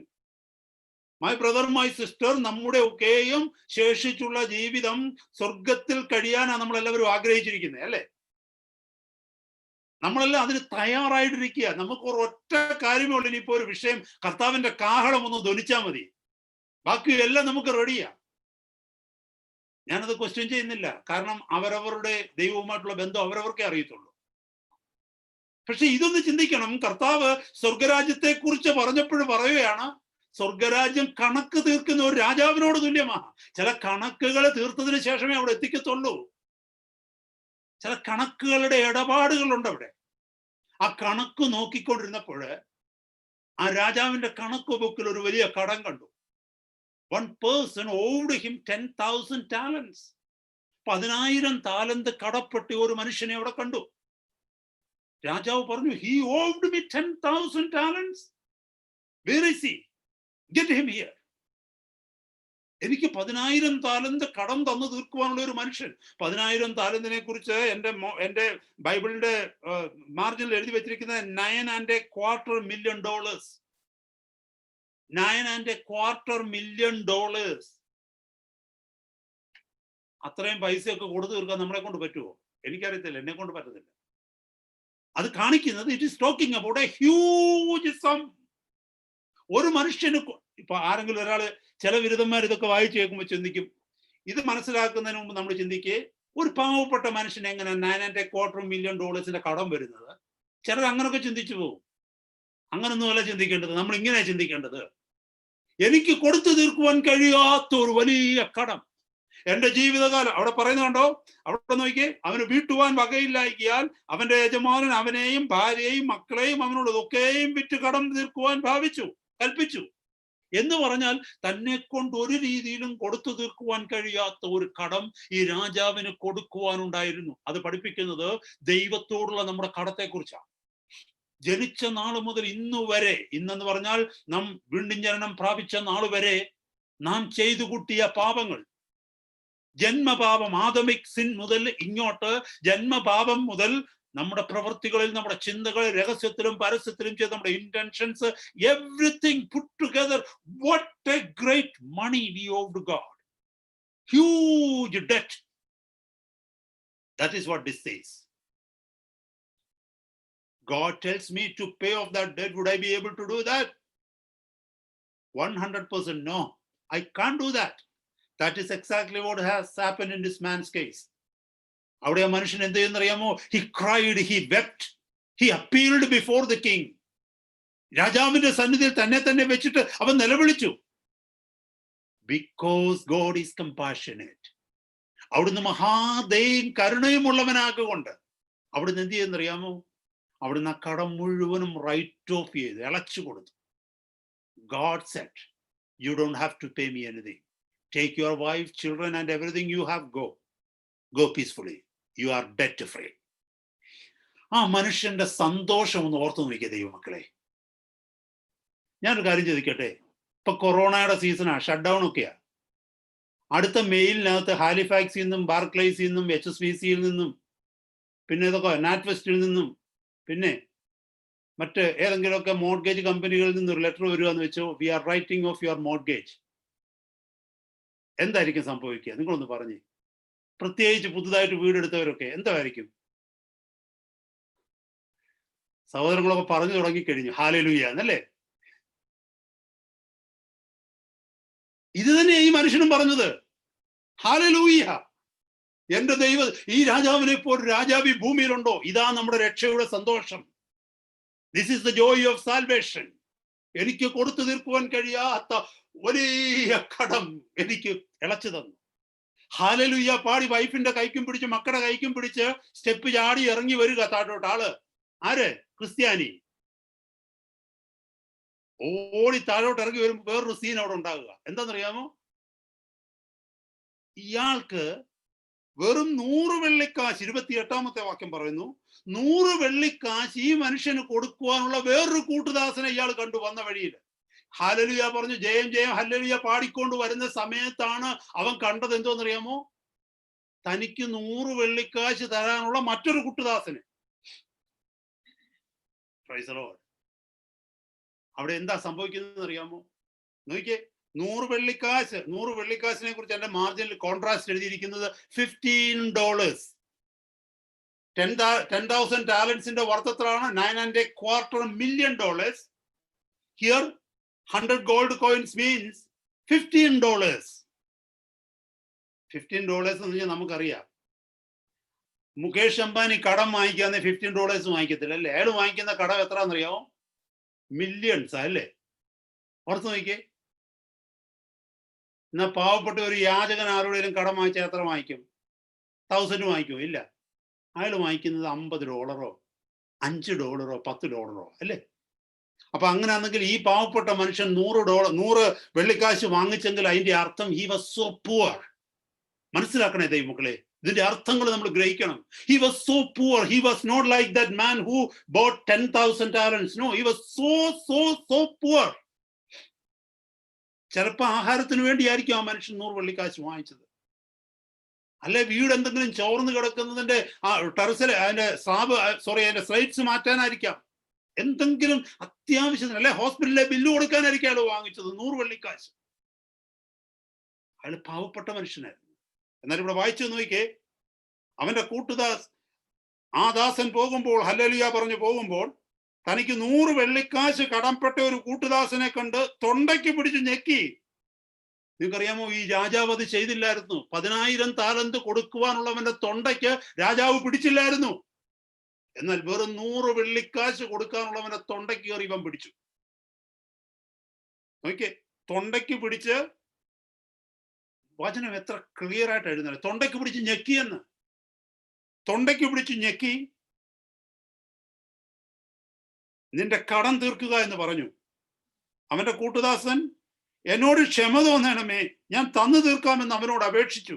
My brother, my sister, നമ്മുടെ ഒക്കെയും ശേഷിച്ചുള്ള ജീവിതം സ്വർഗത്തിൽ കഴിയാനാണ് നമ്മളെല്ലാവരും ആഗ്രഹിച്ചിരിക്കുന്നത്, അല്ലേ? നമ്മളെല്ലാം അതിന് തയ്യാറായിട്ടിരിക്കുക. നമുക്ക് ഒരൊറ്റ കാര്യമേ ഉള്ളൂ, ഇനിയിപ്പോ ഒരു വിഷയം, കർത്താവിന്റെ കാഹളം ഒന്ന് ധ്വനിച്ചാൽ മതി, ബാക്കി എല്ലാം നമുക്ക് റെഡിയാ. ഞാനത് ക്വസ്റ്റ്യൻ ചെയ്യുന്നില്ല, കാരണം അവരവരുടെ ദൈവവുമായിട്ടുള്ള ബന്ധം അവരവർക്കേ അറിയത്തുള്ളൂ. പക്ഷെ ഇതൊന്ന് ചിന്തിക്കണം. കർത്താവ് സ്വർഗരാജ്യത്തെ കുറിച്ച് പറഞ്ഞപ്പോഴും പറയുകയാണ്, സ്വർഗരാജ്യം കണക്ക് തീർക്കുന്ന ഒരു രാജാവിനോട് തുല്യമാണ്. ചില കണക്കുകൾ തീർത്തതിന് ശേഷമേ അവിടെ എത്തിക്കത്തുള്ളൂ. ചില കണക്കുകളുടെ ഇടപാടുകളുണ്ട് അവിടെ. ആ കണക്ക് നോക്കിക്കൊണ്ടിരുന്നപ്പോൾ ആ രാജാവിന്റെ കണക്ക് ബുക്കിൽ ഒരു വലിയ കടം കണ്ടു. One person owed him 10,000 talents. 10,000 താലന്ത് കടപ്പെട്ടി ഒരു മനുഷ്യനെ അവിടെ കണ്ടു. രാജാവ് പറഞ്ഞു, he owed me 10,000 talents. Where is he? Get him here. എനിക്ക് 10,000 താലന്ത് കടം തന്നു തീർക്കുവാനുള്ള ഒരു മനുഷ്യൻ. 10,000 താലന്തിനെ കുറിച്ച് എന്റെ ബൈബിളിന്റെ മാർജിനിൽ എഴുതി വെച്ചിരിക്കുന്നത് $9.25 million. $9.25 million. അത്രയും പൈസയൊക്കെ കൊടുത്തു തീർക്കാൻ നമ്മളെ കൊണ്ട് പറ്റുമോ? എനിക്കറിയത്തില്ല, എന്നെ കൊണ്ട് പറ്റത്തില്ല. അത് കാണിക്കുന്നത്, it is talking about a huge sum. ഒരു മനുഷ്യന് ഇപ്പൊ ആരെങ്കിലും ഒരാള്, ചില ബിരുദന്മാർ ഇതൊക്കെ വായിച്ചു കേൾക്കുമ്പോൾ ചിന്തിക്കും, ഇത് മനസ്സിലാക്കുന്നതിന് മുമ്പ് നമ്മൾ ചിന്തിക്കേ, ഒരു പാവപ്പെട്ട മനുഷ്യന് എങ്ങനെ $9.25 million കടം വരുന്നത്? ചിലർ അങ്ങനൊക്കെ ചിന്തിച്ചു പോകും. അങ്ങനൊന്നുമല്ല ചിന്തിക്കേണ്ടത്. നമ്മൾ ഇങ്ങനെ ചിന്തിക്കേണ്ടത്, എനിക്ക് കൊടുത്തു തീർക്കുവാൻ കഴിയാത്ത ഒരു വലിയ കടം എന്റെ ജീവിതകാലം. അവിടെ പറയുന്നുണ്ടോ? അവിടെ നോക്കിയേ, അവന് വീട്ടുവാൻ വകയില്ലായികയാൽ അവന്റെ യജമാനൻ അവനെയും ഭാര്യയെയും മക്കളെയും അവനോടൊക്കെയും വിറ്റ് കടം തീർക്കുവാൻ കൽപ്പിച്ചു എന്ന് പറഞ്ഞാൽ, തന്നെ കൊണ്ട് ഒരു രീതിയിലും കൊടുത്തു തീർക്കുവാൻ കഴിയാത്ത ഒരു കടം ഈ രാജാവിന് കൊടുക്കുവാനുണ്ടായിരുന്നു. അത് പഠിപ്പിക്കുന്നത് ദൈവത്തോടുള്ള നമ്മുടെ കടത്തെക്കുറിച്ചാണ്. ജനിച്ച നാൾ മുതൽ ഇന്നു വരെ, ഇന്നെന്ന് പറഞ്ഞാൽ നാം വീണ്ടും ജനനം പ്രാപിച്ച നാൾ വരെ നാം ചെയ്തു കൂട്ടിയ പാപങ്ങൾ, ജന്മപാപം, ആദമിക് സിൻ മുതൽ ഇങ്ങോട്ട്, ജന്മപാപം മുതൽ നമ്മുടെ പ്രവൃത്തികളിൽ, നമ്മുടെ ചിന്തകളിൽ, രഹസ്യത്തിലും പരസ്യത്തിലും ചെയ്ത നമ്മുടെ intentions, everything put together, what a great money we owed God. Huge debt. That is what this says. God tells me to pay off that debt. Would I be able to do that? 100% no. I can't do that. That is exactly what has happened in this man's case. അവിടെ ആ മനുഷ്യൻ എന്ത് ചെയ്യുന്നറിയാമോ? He cried, he wept, he appealed before the king. രാജാവിന്റെ സന്നിധിയിൽ തന്നെ വെച്ചിട്ട് അവൻ നിലവിളിച്ചു. Because God is compassionate. അവിടുന്ന് മഹാദയയും കരുണയും ഉള്ളവനാകൊണ്ട് അവിടുന്ന് എന്ത് ചെയ്യുന്നറിയാമോ? അവിടുന്ന് ആ കടം മുഴുവനും റൈറ്റ് ഓഫ് ചെയ്ത് ഇളച്ചു കൊടുത്തു. God said, you don't have to pay me anything. Take your wife, children and everything you have, go peacefully. You are debt free. ആ മനുഷ്യന്റെ സന്തോഷം ഒന്ന് ഓർത്തു നോക്കിയ ദൈവമക്കളെ. ഞാനൊരു കാര്യം ചോദിക്കട്ടെ, ഇപ്പൊ കൊറോണയുടെ സീസണാ, ഷട്ട് ഡൗൺ ഒക്കെയാ. അടുത്ത മെയിലിനകത്ത് ഹാലിഫാക്സിൽ നിന്നും, ബാർക്ലൈസിൽ നിന്നും, HSBCയിൽ നിന്നും, പിന്നെ ഇതൊക്കെ നാറ്റ്വെസ്റ്റിൽ നിന്നും, പിന്നെ മറ്റ് ഏതെങ്കിലുമൊക്കെ മോർഗേജ് കമ്പനികളിൽ നിന്ന് ഒരു ലെറ്റർ വരികയെന്ന് വെച്ചോ, we are writing off your mortgage. എന്തായിരിക്കും സംഭവിക്കുക? നിങ്ങളൊന്ന് പറഞ്ഞേ. പ്രത്യേകിച്ച് പുതുതായിട്ട് വീടെടുത്തവരൊക്കെ എന്തായിരിക്കും? സഹോദരങ്ങളൊക്കെ പറഞ്ഞു തുടങ്ങിക്കഴിഞ്ഞു. ഹല്ലേലൂയ എന്നല്ലേ? ഇത് തന്നെ ഈ മനുഷ്യനും പറഞ്ഞത്. ഹല്ലേലൂയ, എന്റെ ദൈവം, ഈ രാജാവിനെ ഇപ്പോൾ രാജാവ് ഈ ഭൂമിയിലുണ്ടോ? ഇതാ നമ്മുടെ രക്ഷയുടെ സന്തോഷം. This is the joy of salvation. എനിക്ക് കൊടുത്തു തീർക്കുവാൻ കഴിയാത്ത വലിയ കടം എനിക്ക് ഇളച്ചു തന്നു. ഹല്ലേലൂയ പാടി വൈഫിന്റെ കൈക്കും പിടിച്ച്, മക്കളുടെ കൈക്കും പിടിച്ച് സ്റ്റെപ്പ് ചാടി ഇറങ്ങി വരിക താഴോട്ട്. ആള് ആര്? ക്രിസ്ത്യാനി. ഓടി താഴോട്ട് ഇറങ്ങി വരുമ്പോൾ വേറൊരു സീൻ അവിടെ ഉണ്ടാകുക. എന്താണെന്നറിയാമോ? ഇയാൾക്ക് വെറും 100 വെള്ളിക്കാശ്, 28ാമത്തെ വാക്യം പറയുന്നു, 100 വെള്ളിക്കാശ് ഈ മനുഷ്യന് കൊടുക്കുവാനുള്ള വേറൊരു കൂട്ടുദാസനെ ഇയാൾ കണ്ടു വന്ന വഴിയിൽ. ഹല്ലേലൂയ പറഞ്ഞു, ജയം ജയം ഹല്ലേലൂയ പാടിക്കൊണ്ട് വരുന്ന സമയത്താണ് അവൻ കണ്ടത് എന്തോന്നറിയാമോ? തനിക്ക് 100 വെള്ളിക്കാശ് തരാനുള്ള മറ്റൊരു കൂട്ടുദാസനെ. Price the Lord. അവിടെ എന്താ സംഭവിക്കുന്നത് അറിയാമോ? നോക്കിയേ, 100 വെള്ളിക്കാശിനെ കുറിച്ച് എന്റെ മാർജിനിൽ കോൺട്രാസ്റ്റ് എഴുതിയിരിക്കുന്നത് $15. 10,000 ടാലൻസിന്റെ വർത്തത്തിലാണ് $9.25 million. Here 100 gold coins means $15. $15 എന്ന് പറഞ്ഞാൽ നമുക്കറിയാം. മുകേഷ് അംബാനി കടം വാങ്ങിക്കാന്ന് $15 വാങ്ങിക്കത്തില്ല അല്ലേ? അയാൾ വാങ്ങിക്കുന്ന കടം എത്രയാണെന്നറിയാമോ? മില്യൺസ് അല്ലേ? ഓർത്ത് നോക്കിയേ. എന്നാ പാവപ്പെട്ട ഒരു യാചകൻ ആരോടെങ്കിലും കടം വാങ്ങിച്ചാൽ എത്ര വാങ്ങിക്കും? 1000 വാങ്ങിക്കുമോ? ഇല്ല. അയാൾ വാങ്ങിക്കുന്നത് $50, $5, $10 അല്ലേ? അപ്പൊ അങ്ങനെയാണെങ്കിൽ ഈ പാവപ്പെട്ട മനുഷ്യൻ $100 വെള്ളിക്കാശ് വാങ്ങിച്ചെങ്കിൽ അതിന്റെ അർത്ഥം ഹി വാസ് സോ പുവർ. മനസ്സിലാക്കണേ ദൈവമക്കളെ, ഇതിന്റെ അർത്ഥങ്ങൾ നമ്മൾ ഗ്രഹിക്കണം. He was so poor. He was not like that man who bought 10,000 talents. No, he was so poor. ചിലപ്പോ ആഹാരത്തിന് വേണ്ടിയായിരിക്കും ആ മനുഷ്യൻ 100 വെള്ളിക്കാശ് വാങ്ങിച്ചത്. അല്ലെ വീട് എന്തെങ്കിലും ചോർന്ന് കിടക്കുന്നതിന്റെ ടെറസിൽ അതിന്റെ അതിന്റെ സ്ലൈഡ്സ് മാറ്റാനായിരിക്കാം. എന്തെങ്കിലും അത്യാവശ്യത്തിന്, അല്ലെ ഹോസ്പിറ്റലിലെ ബില്ല് കൊടുക്കാനായിരിക്കും അയാൾ വാങ്ങിച്ചത് 100 വെള്ളിക്കാശ്. അയാൾ പാവപ്പെട്ട മനുഷ്യനായിരുന്നു. എന്നാൽ ഇവിടെ വായിച്ചു നോക്കിക്കേ, അവന്റെ ആ ദാസൻ പോകുമ്പോൾ, ഹല്ലേലൂയ പറഞ്ഞു പോകുമ്പോൾ, തനിക്ക് 100 വെള്ളിക്കാശ് കടംപ്പെട്ട ഒരു കൂട്ടുദാസനെ കണ്ട് തൊണ്ടയ്ക്ക് പിടിച്ച് ഞെക്കി. നിങ്ങൾക്കറിയാമോ, ഈ രാജാവ് അത് ചെയ്തില്ലായിരുന്നു. 10,000 താലന്ത് കൊടുക്കുവാനുള്ളവന്റെ തൊണ്ടയ്ക്ക് രാജാവ് പിടിച്ചില്ലായിരുന്നു. എന്നാൽ വെറും 100 വെള്ളിക്കാശ് കൊടുക്കാനുള്ളവന്റെ തൊണ്ടയ്ക്ക് കയറി ഇവൻ പിടിച്ചു. നോക്കിയേ, തൊണ്ടയ്ക്ക് പിടിച്ച്, വചനം എത്ര ക്ലിയർ ആയിട്ട് എഴുതുന്നത്. തൊണ്ടയ്ക്ക് പിടിച്ച് ഞെക്കിയെന്ന്. തൊണ്ടയ്ക്ക് പിടിച്ച് ഞെക്കി, നിന്റെ കടം തീർക്കുക എന്ന് പറഞ്ഞു. അവന്റെ കൂട്ടുദാസൻ, എന്നോട് ക്ഷമ തോന്നണമേ, ഞാൻ തന്നു തീർക്കാമെന്ന് അവനോട് അപേക്ഷിച്ചു.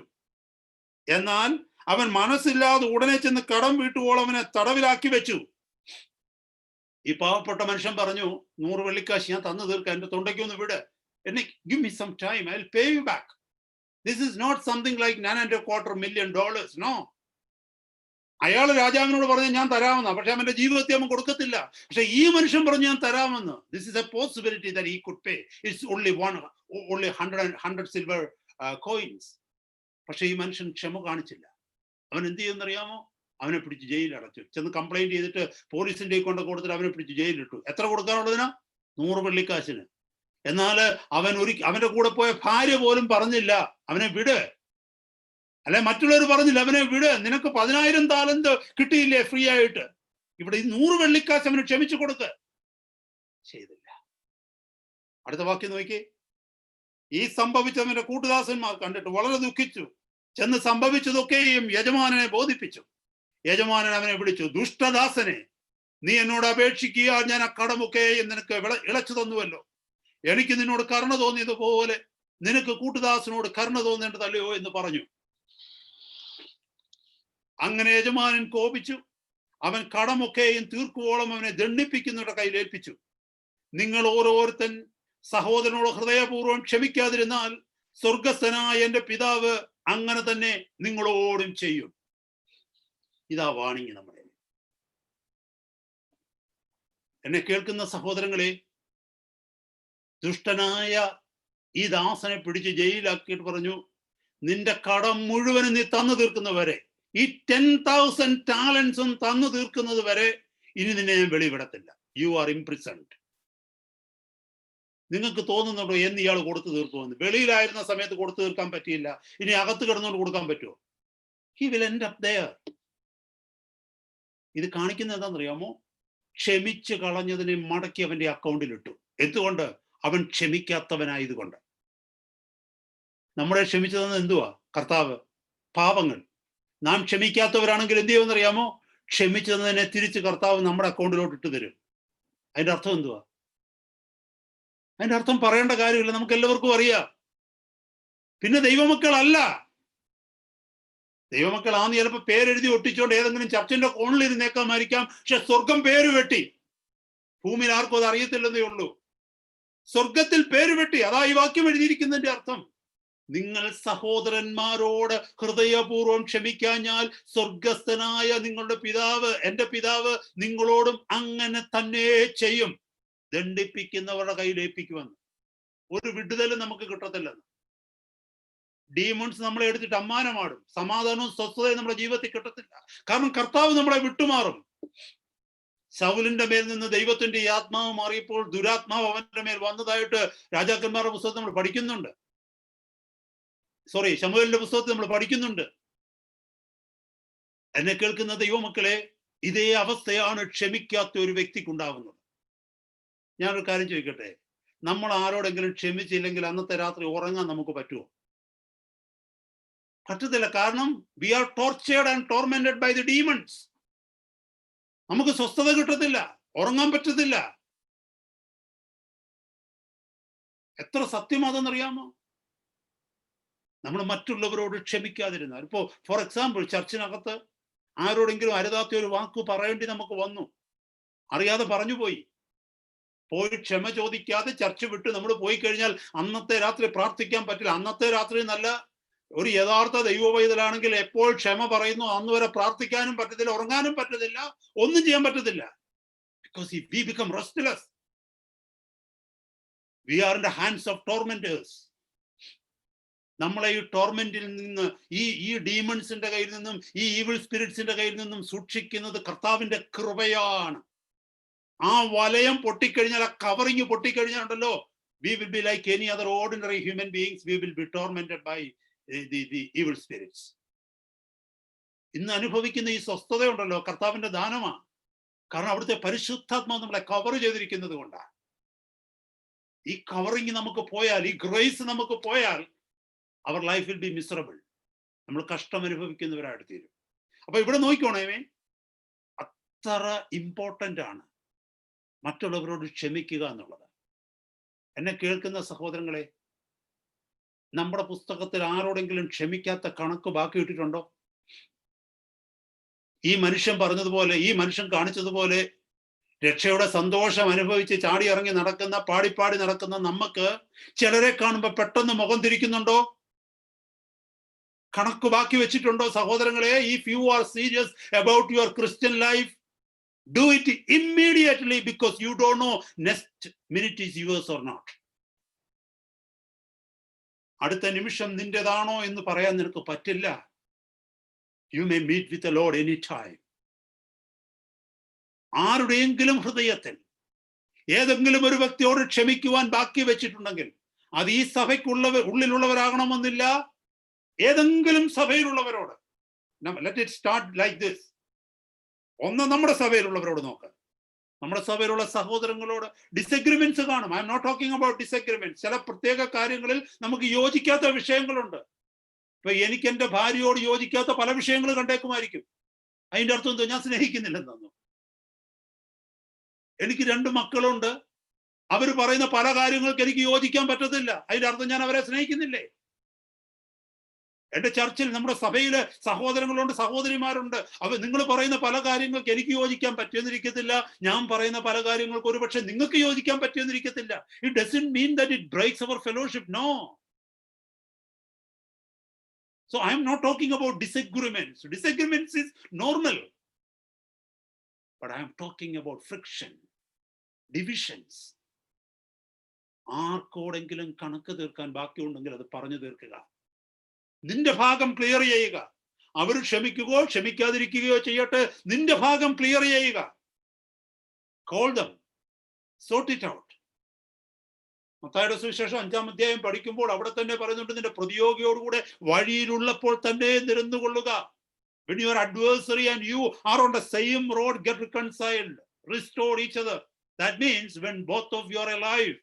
എന്നാൽ അവൻ മനസ്സില്ലാതെ ഉടനെ ചെന്ന് കടം വീട്ടുവോളം അവനെ തടവിലാക്കി വെച്ചു. ഈ പാവപ്പെട്ട മനുഷ്യൻ പറഞ്ഞു, 100 വെള്ളിക്കാശ് ഞാൻ തന്നു തീർക്കാം, എന്റെ തൊണ്ടയ്ക്കൊന്ന് വിട്, എന്നെ give me some time, I'll pay you back. This is not something like $9.25 million. No. അയാൾ രാജാവിനോട് പറഞ്ഞു ഞാൻ തരാമെന്ന്. പക്ഷെ അവന്റെ ജീവിതത്തെ അവൻ കൊടുക്കത്തില്ല. പക്ഷെ ഈ മനുഷ്യൻ പറഞ്ഞു ഞാൻ തരാമെന്ന്. This is a possibility that he could pay. It's only 100 silver coins. പക്ഷെ ഈ മനുഷ്യൻ ക്ഷമ കാണിച്ചില്ല. അവൻ എന്ത് ചെയ്യുമെന്നറിയാമോ? അവനെ പിടിച്ച് ജയിലിൽ അടച്ചു. ചെന്ന് കംപ്ലൈന്റ് ചെയ്തിട്ട് പോലീസിന്റെ കൊണ്ട് കൊടുത്തിട്ട് അവനെ പിടിച്ച് ജയിലിലിട്ടു. എത്ര കൊടുക്കാനുള്ളതിനാ? 100 വെള്ളിക്കാശിന്. എന്നാൽ അവന്റെ കൂടെ പോയ ഭാര്യ പോലും പറഞ്ഞില്ല അവനെ വിട്, അല്ലെ മറ്റുള്ളവർ പറഞ്ഞില്ല അവനെ വിട്, നിനക്ക് 10,000 താലന്ത് കിട്ടിയില്ലേ ഫ്രീ ആയിട്ട്, ഇവിടെ ഈ 100 വെള്ളിക്കാശ് അവന് ക്ഷമിച്ചു കൊടുക്ക്. ചെയ്തില്ല. അടുത്ത വാക്യം നോക്കി. ഈ സംഭവിച്ചവന്റെ കൂട്ടുദാസന്മാർ കണ്ടിട്ട് വളരെ ദുഃഖിച്ചു. ചെന്ന് സംഭവിച്ചതൊക്കെയും യജമാനനെ ബോധിപ്പിച്ചു. യജമാനൻ അവനെ വിളിച്ചു, ദുഷ്ടദാസനെ, നീ എന്നോട് അപേക്ഷിക്കുക, ഞാൻ ആ കടമൊക്കെ നിനക്ക് ഇളച്ചു തന്നുവല്ലോ. എനിക്ക് നിന്നോട് കരുണ തോന്നിയതുപോലെ നിനക്ക് കൂട്ടുദാസനോട് കരുണ തോന്നേണ്ടതല്ലയോ എന്ന് പറഞ്ഞു. അങ്ങനെ യജമാനൻ കോപിച്ചു. അവൻ കടമൊക്കെയും തീർക്കുവോളം അവനെ ദണ്ഡിപ്പിക്കുന്നവരുടെ കയ്യിൽ ഏൽപ്പിച്ചു. നിങ്ങൾ ഓരോരുത്തൻ സഹോദരനോട് ഹൃദയപൂർവ്വം ക്ഷമിക്കാതിരുന്നാൽ സ്വർഗസ്ഥനായ എന്റെ പിതാവ് അങ്ങനെ തന്നെ നിങ്ങളോടും ചെയ്യും. ഇതാ വാണിങ് നമ്മുടെ. എന്നെ കേൾക്കുന്ന സഹോദരങ്ങളെ, ദുഷ്ടനായ ഈ ദാസനെ പിടിച്ച് ജയിലാക്കിയിട്ട് പറഞ്ഞു, നിന്റെ കടം മുഴുവനും നീ തന്നു തീർക്കുന്നവരെ, ഈ 10,000 talents തന്നു തീർക്കുന്നത് വരെ ഇനി നിന്നെ ഞാൻ വെളിവിടത്തില്ല. You are imprisoned. നിങ്ങൾക്ക് തോന്നുന്നുണ്ടോ എന്ന് ഇയാൾ കൊടുത്തു തീർക്കുമെന്ന്? വെളിയിലായിരുന്ന സമയത്ത് കൊടുത്തു തീർക്കാൻ പറ്റിയില്ല, ഇനി അകത്ത് കിടന്നുകൊണ്ട് കൊടുക്കാൻ പറ്റുമോ? He will end up there. ഇത് കാണിക്കുന്നത് എന്താണെന്നറിയാമോ? ക്ഷമിച്ച് കളഞ്ഞതിനെ മടക്കി അവന്റെ അക്കൗണ്ടിൽ ഇട്ടു. എന്തുകൊണ്ട്? അവൻ ക്ഷമിക്കാത്തവനായതുകൊണ്ട്. നമ്മളെ ക്ഷമിച്ചതെന്ന് എന്തുവാ? കർത്താവ്. പാപങ്ങൾ നാം ക്ഷമിക്കാത്തവരാണെങ്കിൽ എന്ത് ചെയ്യുമെന്നറിയാമോ? ക്ഷമിച്ചതിനെ തിരിച്ച് കർത്താവ് നമ്മുടെ അക്കൗണ്ടിലോട്ട് ഇട്ട് തരും. അതിന്റെ അർത്ഥം എന്തുവാ? അതിന്റെ അർത്ഥം പറയേണ്ട കാര്യമില്ല, നമുക്ക് എല്ലാവർക്കും അറിയാം. പിന്നെ ദൈവമക്കളല്ല. ദൈവമക്കളാന്ന് ചിലപ്പോൾ പേരെഴുതി ഒട്ടിച്ചോണ്ട് ഏതെങ്കിലും ചർച്ചിന്റെ കോണിൽ ഇരുന്നേക്കാമായിരിക്കാം, പക്ഷെ സ്വർഗം പേര് വെട്ടി. ഭൂമിയിൽ ആർക്കും അത് അറിയത്തില്ലെന്നേ ഉള്ളൂ. സ്വർഗത്തിൽ പേര് വെട്ടി. അതാ ഈ വാക്യം എഴുതിയിരിക്കുന്നതിന്റെ അർത്ഥം. നിങ്ങൾ സഹോദരന്മാരോട് ഹൃദയപൂർവ്വം ക്ഷമിക്കാഞ്ഞാൽ സ്വർഗസ്ഥനായ നിങ്ങളുടെ പിതാവ്, എന്റെ പിതാവ് നിങ്ങളോടും അങ്ങനെ തന്നെ ചെയ്യും. ദണ്ഡിപ്പിക്കുന്നവരുടെ കയ്യിൽ ഏൽപ്പിക്കുമെന്ന്. ഒരു വിടുതലും നമുക്ക് കിട്ടത്തില്ലെന്ന്. ഡീമൺസ് നമ്മളെ എടുത്തിട്ട് അമ്മാനമാടും. സമാധാനവും സ്വസ്ഥതയും നമ്മുടെ ജീവിതത്തിൽ കിട്ടത്തില്ല. കാരണം കർത്താവ് നമ്മളെ വിട്ടുമാറും. ശൗലിന്റെ മേൽ നിന്ന് ദൈവത്തിന്റെ ഈ ആത്മാവ് മാറിയപ്പോൾ ദുരാത്മാവ് അവന്റെ മേൽ വന്നതായിട്ട് രാജാക്കന്മാരുടെ പുസ്തകത്തിൽ നമ്മൾ പഠിക്കുന്നുണ്ട്. ശമൂവേലിന്റെ പുസ്തകത്തിൽ നമ്മൾ പഠിക്കുന്നുണ്ട്. എന്നെ കേൾക്കുന്ന ദൈവമക്കളെ, ഇതേ അവസ്ഥയാണ് ക്ഷമിക്കാത്ത ഒരു വ്യക്തിക്കുണ്ടാവുന്നത്. ഞാനൊരു കാര്യം ചോദിക്കട്ടെ, നമ്മൾ ആരോടെങ്കിലും ക്ഷമിച്ചില്ലെങ്കിൽ അന്നത്തെ രാത്രി ഉറങ്ങാൻ നമുക്ക് പറ്റുമോ? പറ്റത്തില്ല. കാരണം we are tortured and tormented by the demons. നമുക്ക് സ്വസ്ഥത കിട്ടത്തില്ല, ഉറങ്ങാൻ പറ്റത്തില്ല. എത്ര സത്യമാണെന്നറിയാമോ? നമ്മൾ മറ്റുള്ളവരോട് ക്ഷമിക്കാതിരുന്നാൽ, ഇപ്പോ ഫോർ എക്സാമ്പിൾ ചർച്ചിനകത്ത് ആരോടെങ്കിലും അരുതാത്ത ഒരു വാക്ക് പറയേണ്ടി നമുക്ക് വന്നു, അറിയാതെ പറഞ്ഞു പോയി ക്ഷമ ചോദിക്കാതെ ചർച്ച വിട്ട് നമ്മൾ പോയി കഴിഞ്ഞാൽ അന്നത്തെ രാത്രി പ്രാർത്ഥിക്കാൻ പറ്റില്ല. അന്നത്തെ രാത്രി നല്ല ഒരു യഥാർത്ഥ ദൈവവൈതലാണെങ്കിൽ എപ്പോൾ ക്ഷമ പറയുന്നു അന്ന് വരെ പ്രാർത്ഥിക്കാനും പറ്റത്തില്ല, ഉറങ്ങാനും പറ്റത്തില്ല, ഒന്നും ചെയ്യാൻ പറ്റത്തില്ല. Because we become restless. We are in the hands of tormentors. നമ്മളെ ഈ ടോർമെന്റിൽ നിന്ന്, ഈ ഡീമൺസിന്റെ കയ്യിൽ നിന്നും, ഈ ഈവിൾ സ്പിരിറ്റ്സിന്റെ കയ്യിൽ നിന്നും സൂക്ഷിക്കുന്നത് കർത്താവിന്റെ കൃപയാണ്. ആ വലയം പൊട്ടിക്കഴിഞ്ഞാൽ, ആ കവറിങ് പൊട്ടിക്കഴിഞ്ഞാൽ ഉണ്ടല്ലോ, we will be like any other ordinary human beings. We will be tormented by the evil spirits. ഇന്ന് അനുഭവിക്കുന്ന ഈ സ്വസ്ഥത ഉണ്ടല്ലോ, കർത്താവിന്റെ ദാനമാണ്. കാരണം അവിടുത്തെ പരിശുദ്ധാത്മാവ് നമ്മളെ കവർ ചെയ്തിരിക്കുന്നത് കൊണ്ടാണ്. ഈ കവറിങ് നമുക്ക് പോയാൽ, ഈ ഗ്രേസ് നമുക്ക് പോയാൽ, our life will be miserable. നമ്മൾ കഷ്ടം അനുഭവിക്കുന്നവരായിട്ട് തീരും. അപ്പൊ ഇവിടെ നോക്കിക്കോണേ, അത്ര ഇമ്പോർട്ടൻ്റ് ആണ് മറ്റുള്ളവരോട് ക്ഷമിക്കുക എന്നുള്ളത്. എന്നെ കേൾക്കുന്ന സഹോദരങ്ങളെ, നമ്മുടെ പുസ്തകത്തിൽ ആരോടെങ്കിലും ക്ഷമിക്കാത്ത കണക്ക് ബാക്കി ഇട്ടിട്ടുണ്ടോ? ഈ മനുഷ്യൻ പറഞ്ഞതുപോലെ, ഈ മനുഷ്യൻ കാണിച്ചതുപോലെ രക്ഷയുടെ സന്തോഷം അനുഭവിച്ച് ചാടി ഇറങ്ങി നടക്കുന്ന, പാടിപ്പാടി നടക്കുന്ന നമുക്ക് ചിലരെ കാണുമ്പോൾ പെട്ടെന്ന് മുഖം തിരിക്കുന്നുണ്ടോ? കണക്ക് ബാക്കി വെച്ചിട്ടുണ്ടോ സഹോദരങ്ങളെ? If you are serious about your Christian life, do it immediately, because you don't know next minute is yours or not. അടുത്ത നിമിഷം നിന്റേതാണോ എന്ന് പറയാൻ നിനക്ക് പറ്റില്ല. You may meet with the Lord anytime. ആരുടെയെങ്കിലും ഹൃദയത്തിൽ ഏതെങ്കിലും ഒരു വ്യക്തിയോട് ക്ഷമിക്കുവാൻ ബാക്കി വെച്ചിട്ടുണ്ടെങ്കിൽ അത് ഈ ഉള്ളിലുള്ളവരാകണമെന്നില്ല, ഏതെങ്കിലും സഭയിലുള്ളവരോട്. Let it start like this. ഒന്ന് നമ്മുടെ സഭയിലുള്ളവരോട് നോക്ക്. നമ്മുടെ സഭയിലുള്ള സഹോദരങ്ങളോട് ഡിസഗ്രിമെന്റ്സ് കാണും. I'm not talking about disagreements. ചില പ്രത്യേക കാര്യങ്ങളിൽ നമുക്ക് യോജിക്കാത്ത വിഷയങ്ങളുണ്ട്. ഇപ്പൊ എനിക്ക് എന്റെ ഭാര്യയോട് യോജിക്കാത്ത പല വിഷയങ്ങൾ കണ്ടേക്കുമായിരിക്കും. അതിന്റെ അർത്ഥം എന്തോ? ഞാൻ സ്നേഹിക്കുന്നില്ലെന്നു. എനിക്ക് 2 മക്കളുണ്ട്, അവർ പറയുന്ന പല കാര്യങ്ങൾക്ക് എനിക്ക് യോജിക്കാൻ പറ്റത്തില്ല. അതിന്റെ അർത്ഥം ഞാൻ അവരെ സ്നേഹിക്കുന്നില്ലേ? എന്റെ ചർച്ചിൽ, നമ്മുടെ സഭയില് സഹോദരങ്ങളുണ്ട്, സഹോദരിമാരുണ്ട്. നിങ്ങൾ പറയുന്ന പല കാര്യങ്ങൾക്ക് എനിക്ക് യോജിക്കാൻ പറ്റിയെന്നിരിക്കത്തില്ല. ഞാൻ പറയുന്ന പല കാര്യങ്ങൾക്ക് ഒരുപക്ഷെ നിങ്ങൾക്ക് യോജിക്കാൻ പറ്റിയെന്നിരിക്കത്തില്ല. It doesn't mean that it breaks our fellowship. No. So I am not talking about disagreements. Disagreements is normal. But I am talking about friction, divisions. ആർക്കോടെങ്കിലും കണക്ക് തീർക്കാൻ ബാക്കിയുണ്ടെങ്കിൽ അത് പറഞ്ഞു തീർക്കുക. നിന്റെ ഭാഗം ക്ലിയർ ചെയ്യുക. അവർ ക്ഷമിക്കുകയോ ക്ഷമിക്കാതിരിക്കുകയോ ചെയ്യട്ടെ, നിന്റെ ഭാഗം ക്ലിയർ ചെയ്യുക. Call them, sort it out. മത്തായിയുടെ സുവിശേഷം 5-ാം അധ്യായം പഠിക്കുമ്പോൾ അവിടെ തന്നെ പറയുന്നുണ്ട്, നിന്റെ പ്രതിയോഗിയോടുകൂടെ വഴിയിലുള്ളപ്പോൾ തന്നെ നിരന്നുകൊള്ളുക. When your adversary and you are on the same road, get reconciled, restore each other. That means when both of you are alive,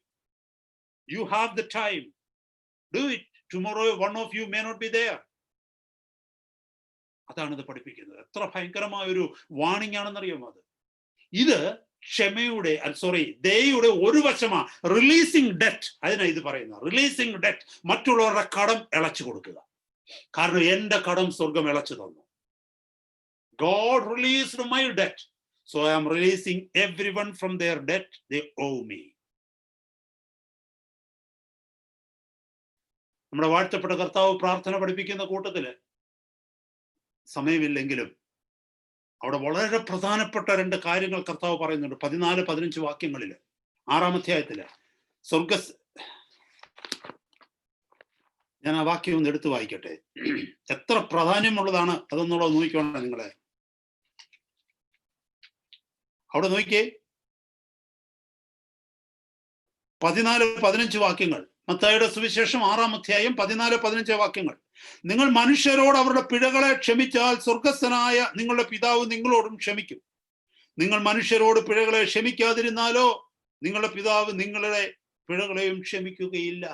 you have the time. Do it. Tomorrow one of you may not be there. അതാണ് ഇത് പഠിപ്പിക്കുന്നത്. എത്ര ഭയങ്കരമായ ഒരു warning ആണെന്നറിയാമോ അത്? ഇത് ക്ഷമയുടെ, ദയയുടെ ഒരു വശമാണ്. റിലീസിങ് ഡെറ്റ്, അതിനാണ് ഇത് പറയുന്നത്. റിലീസിങ് ഡെറ്റ്, മറ്റുള്ളവരുടെ കടം ഇളച്ചു കൊടുക്കുക. കാരണം എന്റെ കടം സ്വർഗം ഇളച്ചു തന്നു. God released my debt, so I am releasing everyone from their debt they owe me. നമ്മുടെ വാഴ്ത്തപ്പെട്ട കർത്താവ് പ്രാർത്ഥന പഠിപ്പിക്കുന്ന കൂട്ടത്തില് സമയമില്ലെങ്കിലും അവിടെ വളരെ പ്രധാനപ്പെട്ട 2 കാര്യങ്ങൾ കർത്താവ് പറയുന്നുണ്ട്. 14-15 വാക്യങ്ങളില്, 6-ാം അധ്യായത്തില്. ഞാൻ ആ വാക്യം ഒന്ന് എടുത്തു വായിക്കട്ടെ. എത്ര പ്രാധാന്യമുള്ളതാണ് അതെന്നുള്ളത് നോക്കിക്കോണം നിങ്ങളെ. അവിടെ നോക്കിയേ, 14-15 വാക്യങ്ങൾ. മത്തായിയുടെ സുവിശേഷം 6-ാം അധ്യായം 14-15 വാക്യങ്ങൾ. നിങ്ങൾ മനുഷ്യരോട് അവരുടെ പിഴകളെ ക്ഷമിച്ചാൽ സ്വർഗസ്ഥനായ നിങ്ങളുടെ പിതാവ് നിങ്ങളോടും ക്ഷമിക്കും. നിങ്ങൾ മനുഷ്യരോട് പിഴകളെ ക്ഷമിക്കാതിരുന്നാലോ നിങ്ങളുടെ പിതാവ് നിങ്ങളുടെ പിഴകളെയും ക്ഷമിക്കുകയില്ല.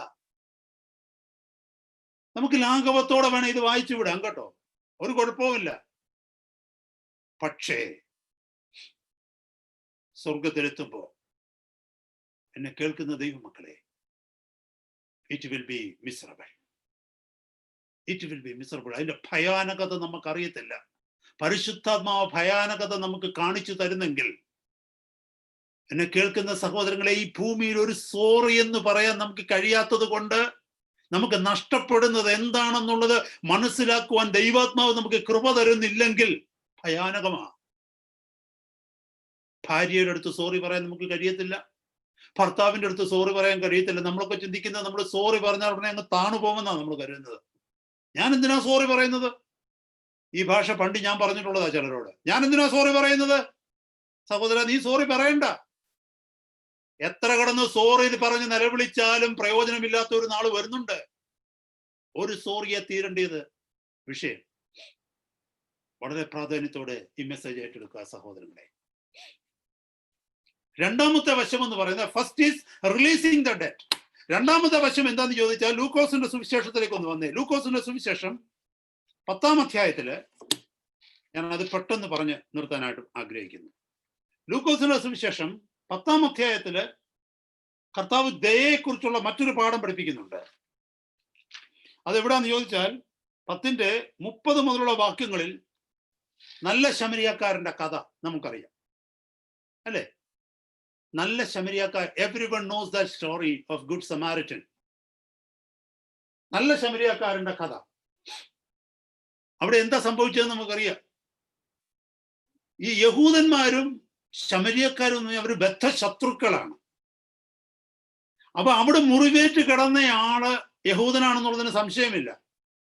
നമുക്ക് ലാഘവത്തോടെ വേണം ഇത് വായിച്ചു വിടാം കേട്ടോ, ഒരു കുഴപ്പവുമില്ല. പക്ഷേ സ്വർഗത്തിലെത്തുമ്പോ എന്നെ കേൾക്കുന്ന ദൈവമക്കളെ, it will be miserable. It will be miserable. അതിന്റെ ഭയാനകത നമുക്കറിയത്തില്ല. പരിശുദ്ധാത്മാവ് ഭയാനകത നമുക്ക് കാണിച്ചു തരുന്നെങ്കിൽ, എന്നെ കേൾക്കുന്ന സഹോദരങ്ങളെ, ഈ ഭൂമിയിൽ ഒരു സോറി എന്ന് പറയാൻ നമുക്ക് കഴിയാത്തത് കൊണ്ട് നമുക്ക് നഷ്ടപ്പെടുന്നത് എന്താണെന്നുള്ളത് മനസ്സിലാക്കുവാൻ ദൈവാത്മാവ് നമുക്ക് കൃപ തരുന്നില്ലെങ്കിൽ ഭയാനകമാണ്. ഭാര്യയുടെ അടുത്ത് സോറി പറയാൻ നമുക്ക് കഴിയത്തില്ല, ഭർത്താവിന്റെ അടുത്ത് സോറി പറയാൻ കഴിയത്തില്ല. നമ്മളൊക്കെ ചിന്തിക്കുന്നത് നമ്മൾ സോറി പറഞ്ഞാൽ ഉടനെ അങ്ങ് താണു പോകുമെന്നാണ് നമ്മൾ കരുതുന്നത്. ഞാൻ എന്തിനാ സോറി പറയുന്നത്? ഈ ഭാഷ പണ്ട് ഞാൻ പറഞ്ഞിട്ടുള്ളതാ ചിലരോട്. ഞാൻ എന്തിനാ സോറി പറയുന്നത്? സഹോദര, നീ സോറി പറയണ്ട. എത്ര കടന്ന് സോറി പറഞ്ഞ് നിലവിളിച്ചാലും പ്രയോജനമില്ലാത്ത ഒരു നാൾ വരുന്നുണ്ട്. ഒരു സോറിയെ തീരേണ്ടത് വിഷയം. വളരെ പ്രാധാന്യത്തോടെ ഈ മെസ്സേജ് ഏറ്റെടുക്കുക സഹോദരങ്ങളെ. രണ്ടാമത്തെ വശം എന്ന് പറയുന്നത് first is releasing the debt. രണ്ടാമത്തെ വശം എന്താന്ന് ചോദിച്ചാൽ ലൂക്കോസിന്റെ സുവിശേഷത്തിലേക്ക് ഒന്ന് വന്നേ. ലൂക്കോസിന്റെ സുവിശേഷം 10-ാം അധ്യായത്തില്, ഞാൻ അത് പെട്ടെന്ന് പറഞ്ഞ് നിർത്താനായിട്ട് ആഗ്രഹിക്കുന്നു. ലൂക്കോസിന്റെ സുവിശേഷം 10-ാം അധ്യായത്തില് കർത്താവ് ദയയെക്കുറിച്ചുള്ള മറ്റൊരു പാഠം പഠിപ്പിക്കുന്നുണ്ട്. അതെവിടാന്ന് ചോദിച്ചാൽ 10:30 മുതലുള്ള വാക്യങ്ങളിൽ നല്ല ശമരിയാക്കാരന്റെ കഥ നമുക്കറിയാം, അല്ലേ? നല്ല ശമരിയാക്കാർ, everyone knows that story of good Samaritan. നല്ല ശമരിയാക്കാരന്റെ കഥ. അവിടെ എന്താ സംഭവിച്ചതെന്ന് നമുക്കറിയാം. ഈ യഹൂദന്മാരും ശമരിയക്കാരും അവർ ബദ്ധശത്രുക്കളാണ്. അപ്പൊ അവിടെ മുറിവേറ്റ് കിടന്നയാള് യഹൂദനാണെന്നുള്ളതിന് സംശയമില്ല.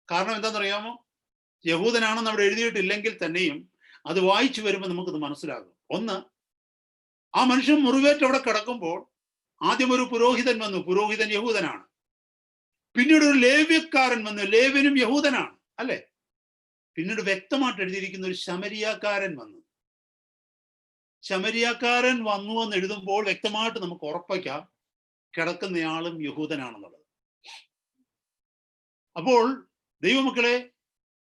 കാരണം എന്താണെന്നറിയാമോ? യഹൂദനാണെന്ന് അവിടെ എഴുതിയിട്ടില്ലെങ്കിൽ തന്നെയും അത് വായിച്ചു വരുമ്പോൾ നമുക്കത് മനസ്സിലാകും. ഒന്ന്, ആ മനുഷ്യൻ മുറിവേറ്റ് അവിടെ കിടക്കുമ്പോൾ ആദ്യം ഒരു പുരോഹിതൻ വന്നു. പുരോഹിതൻ യഹൂദനാണ്. പിന്നീട് ഒരു ലേവ്യക്കാരൻ വന്നു. ലേവ്യനും യഹൂദനാണ്, അല്ലെ? പിന്നീട് വ്യക്തമായിട്ട് എഴുതിയിരിക്കുന്ന ഒരു ശമരിയാക്കാരൻ വന്നു. ശമരിയാക്കാരൻ വന്നു എന്ന് എഴുതുമ്പോൾ വ്യക്തമായിട്ട് നമുക്ക് ഉറപ്പിക്കാം കിടക്കുന്നയാളും യഹൂദനാണെന്നുള്ളത്. അപ്പോൾ ദൈവമക്കളെ,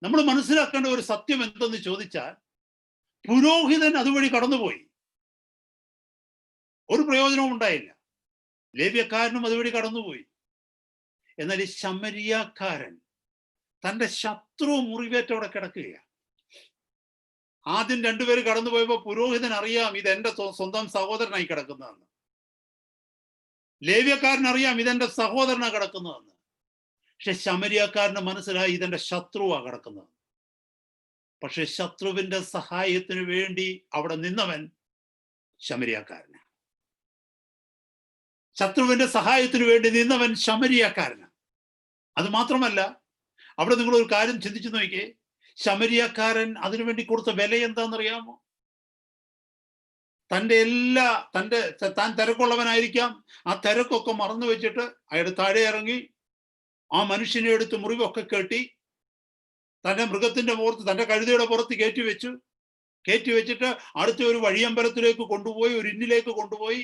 നമ്മൾ മനസ്സിലാക്കേണ്ട ഒരു സത്യം എന്തെന്ന് ചോദിച്ചാൽ, പുരോഹിതൻ അതുവഴി കടന്നുപോയി, ഒരു പ്രയോജനവും ഉണ്ടായില്ല. ലേവ്യക്കാരനും അതുവഴി കടന്നുപോയി. എന്നാൽ ഈ ശമരിയാക്കാരൻ തന്റെ ശത്രു മുറിവേറ്റവിടെ കിടക്കുകയാണ്. ആദ്യം രണ്ടുപേര് കടന്നുപോയപ്പോ പുരോഹിതൻ അറിയാം ഇതെന്റെ സ്വന്തം സഹോദരനായി കിടക്കുന്നതെന്ന്. ലേവ്യക്കാരൻ അറിയാം ഇതെന്റെ സഹോദരനാണ് കിടക്കുന്നതെന്ന്. പക്ഷെ ശമരിയാക്കാരന് മനസ്സിലായി ഇതെന്റെ ശത്രുവാ കിടക്കുന്നത്. പക്ഷെ ശത്രുവിന്റെ സഹായത്തിന് വേണ്ടി അവിടെ നിന്നവൻ ശമരിയാക്കാരനാണ്. ശത്രുവിന്റെ സഹായത്തിന് വേണ്ടി നിന്നവൻ ശമരിയാക്കാരനാണ്. അത് മാത്രമല്ല, അവിടെ നിങ്ങൾ ഒരു കാര്യം ചിന്തിച്ചു നോക്കിയേ. ശമരിയാക്കാരൻ അതിനുവേണ്ടി കൊടുത്ത വില എന്താണെന്നറിയാമോ? താൻ തിരക്കുള്ളവനായിരിക്കാം. ആ തിരക്കൊക്കെ മറന്നു വെച്ചിട്ട് അയാൾ താഴെ ഇറങ്ങി ആ മനുഷ്യനെ എടുത്ത് മുറിവൊക്കെ കെട്ടി തന്റെ മൃഗത്തിന്റെ പുറത്ത്, തന്റെ കഴുതയുടെ പുറത്ത് കയറ്റി വെച്ചിട്ട് അടുത്ത ഒരു വഴിയമ്പലത്തിലേക്ക് കൊണ്ടുപോയി, ഒരു ഇന്നിലേക്ക് കൊണ്ടുപോയി.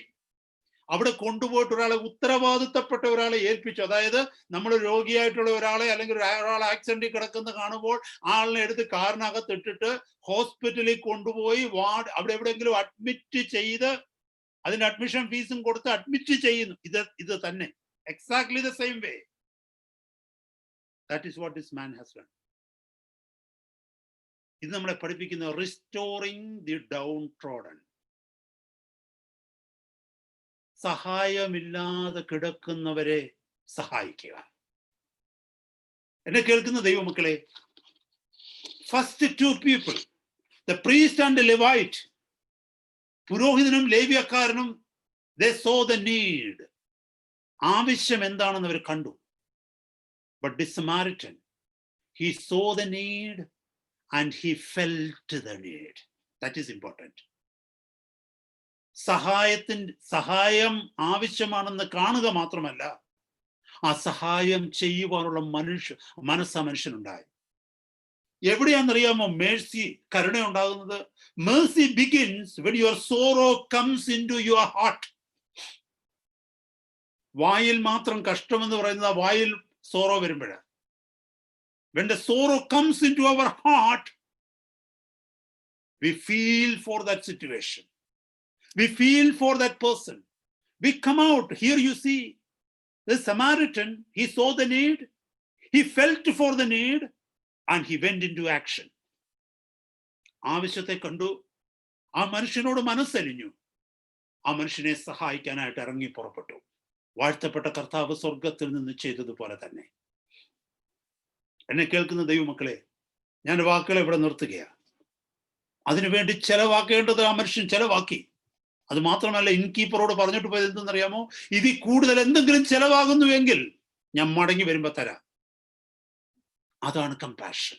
അവിടെ കൊണ്ടുപോയിട്ട് ഒരാളെ, ഉത്തരവാദിത്തപ്പെട്ട ഒരാളെ ഏൽപ്പിച്ചു. അതായത് നമ്മൾ രോഗിയായിട്ടുള്ള ഒരാളെ അല്ലെങ്കിൽ ഒരാൾ ആക്സിഡന്റിൽ കിടക്കുന്ന കാണുമ്പോൾ ആളിനെ എടുത്ത് കാറിനകത്ത് ഇട്ടിട്ട് ഹോസ്പിറ്റലിൽ കൊണ്ടുപോയി അവിടെ എവിടെയെങ്കിലും അഡ്മിറ്റ് ചെയ്ത് അതിന്റെ അഡ്മിഷൻ ഫീസും കൊടുത്ത് അഡ്മിറ്റ് ചെയ്യുന്നു. ഇത് തന്നെ exactly the same way. That is what this man has done. ഇത് നമ്മളെ പഠിപ്പിക്കുന്ന റിസ്റ്റോറിങ് ദി ഡൗൺ ട്രോഡൻ. സഹായമില്ലാതെ കിടക്കുന്നവരെ സഹായിക്കുക. എന്നെ കേൾക്കുന്ന ദൈവമക്കളെ, first two people, the priest and the Levite, പുരോഹിതനും ലേവ്യക്കാരനും, they saw the need. ആവശ്യം എന്താണെന്ന് അവർ കണ്ടു. But the Samaritan, he saw the need and he felt the need. That is important. സഹായം ആവശ്യമാണെന്ന് കാണുക മാത്രമല്ല, ആ സഹായം ചെയ്യുവാനുള്ള മനസ്സാ മനുഷ്യനുണ്ടായി. എവിടെയാണെന്നറിയാമോ മേഴ്സി, കരുണ ഉണ്ടാകുന്നത്? Mercy begins when your sorrow comes into your heart. വായിൽ മാത്രം കഷ്ടമെന്ന് പറയുന്നത് ആ വായിൽ സോറോ വരുമ്പോഴാണ്. When the sorrow comes into our heart, we feel for that situation. We feel for that person. We come out. Here you see the Samaritan, he saw the need, he felt for the need, and he went into action. ആവശ്യത്തെ കണ്ടു, ആ മനുഷ്യനോട് മനസ്സലിഞ്ഞു, ആ മനുഷ്യനെ സഹായിക്കാനായിട്ട് ഇറങ്ങി പുറപ്പെട്ടു. വാഴ്ത്തപ്പെട്ട കർത്താവ് സ്വർഗത്തിൽ നിന്ന് ചെയ്തതുപോലെ തന്നെ. എന്നെ കേൾക്കുന്ന ദൈവമക്കളെ, ഞാൻ വാക്കുകൾ ഇവിടെ നിർത്തുകയാണ്. അതിനുവേണ്ടി ചെലവാക്കേണ്ടത് ആ മനുഷ്യൻ ചെലവാക്കി. അത് മാത്രമല്ല, ഇൻകീപ്പറോട് പറഞ്ഞിട്ട് പോയത് എന്തെന്നറിയാമോ? ഇതിൽ കൂടുതൽ എന്തെങ്കിലും ചെലവാകുന്നുവെങ്കിൽ ഞാൻ മടങ്ങി വരുമ്പോ തരാം. അതാണ് കമ്പാഷൻ.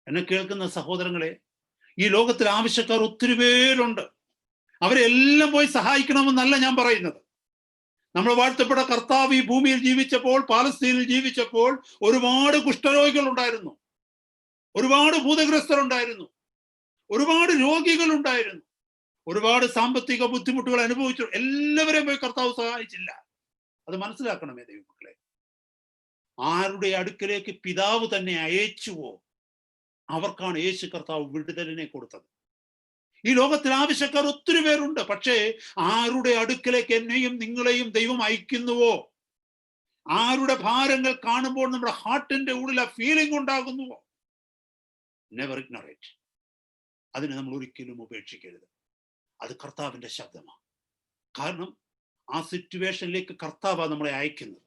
എന്നെ കേൾക്കുന്ന സഹോദരങ്ങളെ, ഈ ലോകത്തിൽ ആവശ്യക്കാർ ഒത്തിരി പേരുണ്ട്. അവരെല്ലാം പോയി സഹായിക്കണമെന്നല്ല ഞാൻ പറയുന്നത്. നമ്മൾ വാഴ്ത്തപ്പെട്ട കർത്താവ് ഈ ഭൂമിയിൽ ജീവിച്ചപ്പോൾ, പാലസ്തീനിൽ ജീവിച്ചപ്പോൾ ഒരുപാട് കുഷ്ഠരോഗികൾ ഉണ്ടായിരുന്നു, ഒരുപാട് ഭൂതഗ്രസ്തരുണ്ടായിരുന്നു, ഒരുപാട് രോഗികൾ ഉണ്ടായിരുന്നു, ഒരുപാട് സാമ്പത്തിക ബുദ്ധിമുട്ടുകൾ അനുഭവിച്ചു. എല്ലാവരെയും പോയി കർത്താവ് സഹായിച്ചില്ല. അത് മനസ്സിലാക്കണമേ ദൈവമക്കളെ. ആരുടെ അടുക്കലേക്ക് പിതാവ് തന്നെ അയച്ചുവോ അവർക്കാണ് യേശു കർത്താവ് വിടുതലിനെ കൊടുത്തത്. ഈ ലോകത്തിൽ ആവശ്യക്കാർ ഒത്തിരി പേരുണ്ട്. പക്ഷേ ആരുടെ അടുക്കലേക്ക് എന്നെയും നിങ്ങളെയും ദൈവം അയക്കുന്നുവോ, ആരുടെ ഭാരങ്ങൾ കാണുമ്പോൾ നമ്മുടെ ഹാർട്ടിന്റെ ഉള്ളിൽ ആ ഫീലിംഗ് ഉണ്ടാകുന്നുവോ, നെവർ ഇഗ്നോർ ഇറ്റ്. അതിനെ നമ്മൾ ഒരിക്കലും ഉപേക്ഷിക്കരുത്. അത് കർത്താവിന്റെ ശബ്ദമാണ്. കാരണം ആ സിറ്റുവേഷനിലേക്ക് കർത്താവാണ് നമ്മളെ അയക്കുന്നത്.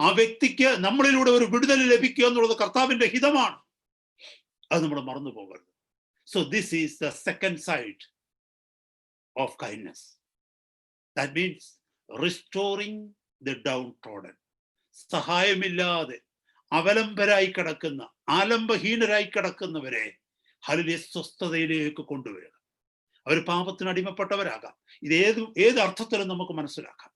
ആ വ്യക്തിക്ക് നമ്മളിലൂടെ ഒരു വിടുതൽ ലഭിക്കുക എന്നുള്ളത് കർത്താവിന്റെ ഹിതമാണ്. അത് നമ്മൾ മറന്നു പോകരുത്. So this is the second side of kindness. That means restoring the downtrodden. സഹായമില്ലാതെ അവലംബരായി കിടക്കുന്ന, ആലംബഹീനരായി കിടക്കുന്നവരെ ഹല്ലേലൂയ സ്വസ്ഥതയിലേക്ക് കൊണ്ടുവരിക. അവർ പാപത്തിന് അടിമപ്പെട്ടവരാകാം. ഇത് ഏത് അർത്ഥത്തിലും നമുക്ക് മനസ്സിലാക്കാം.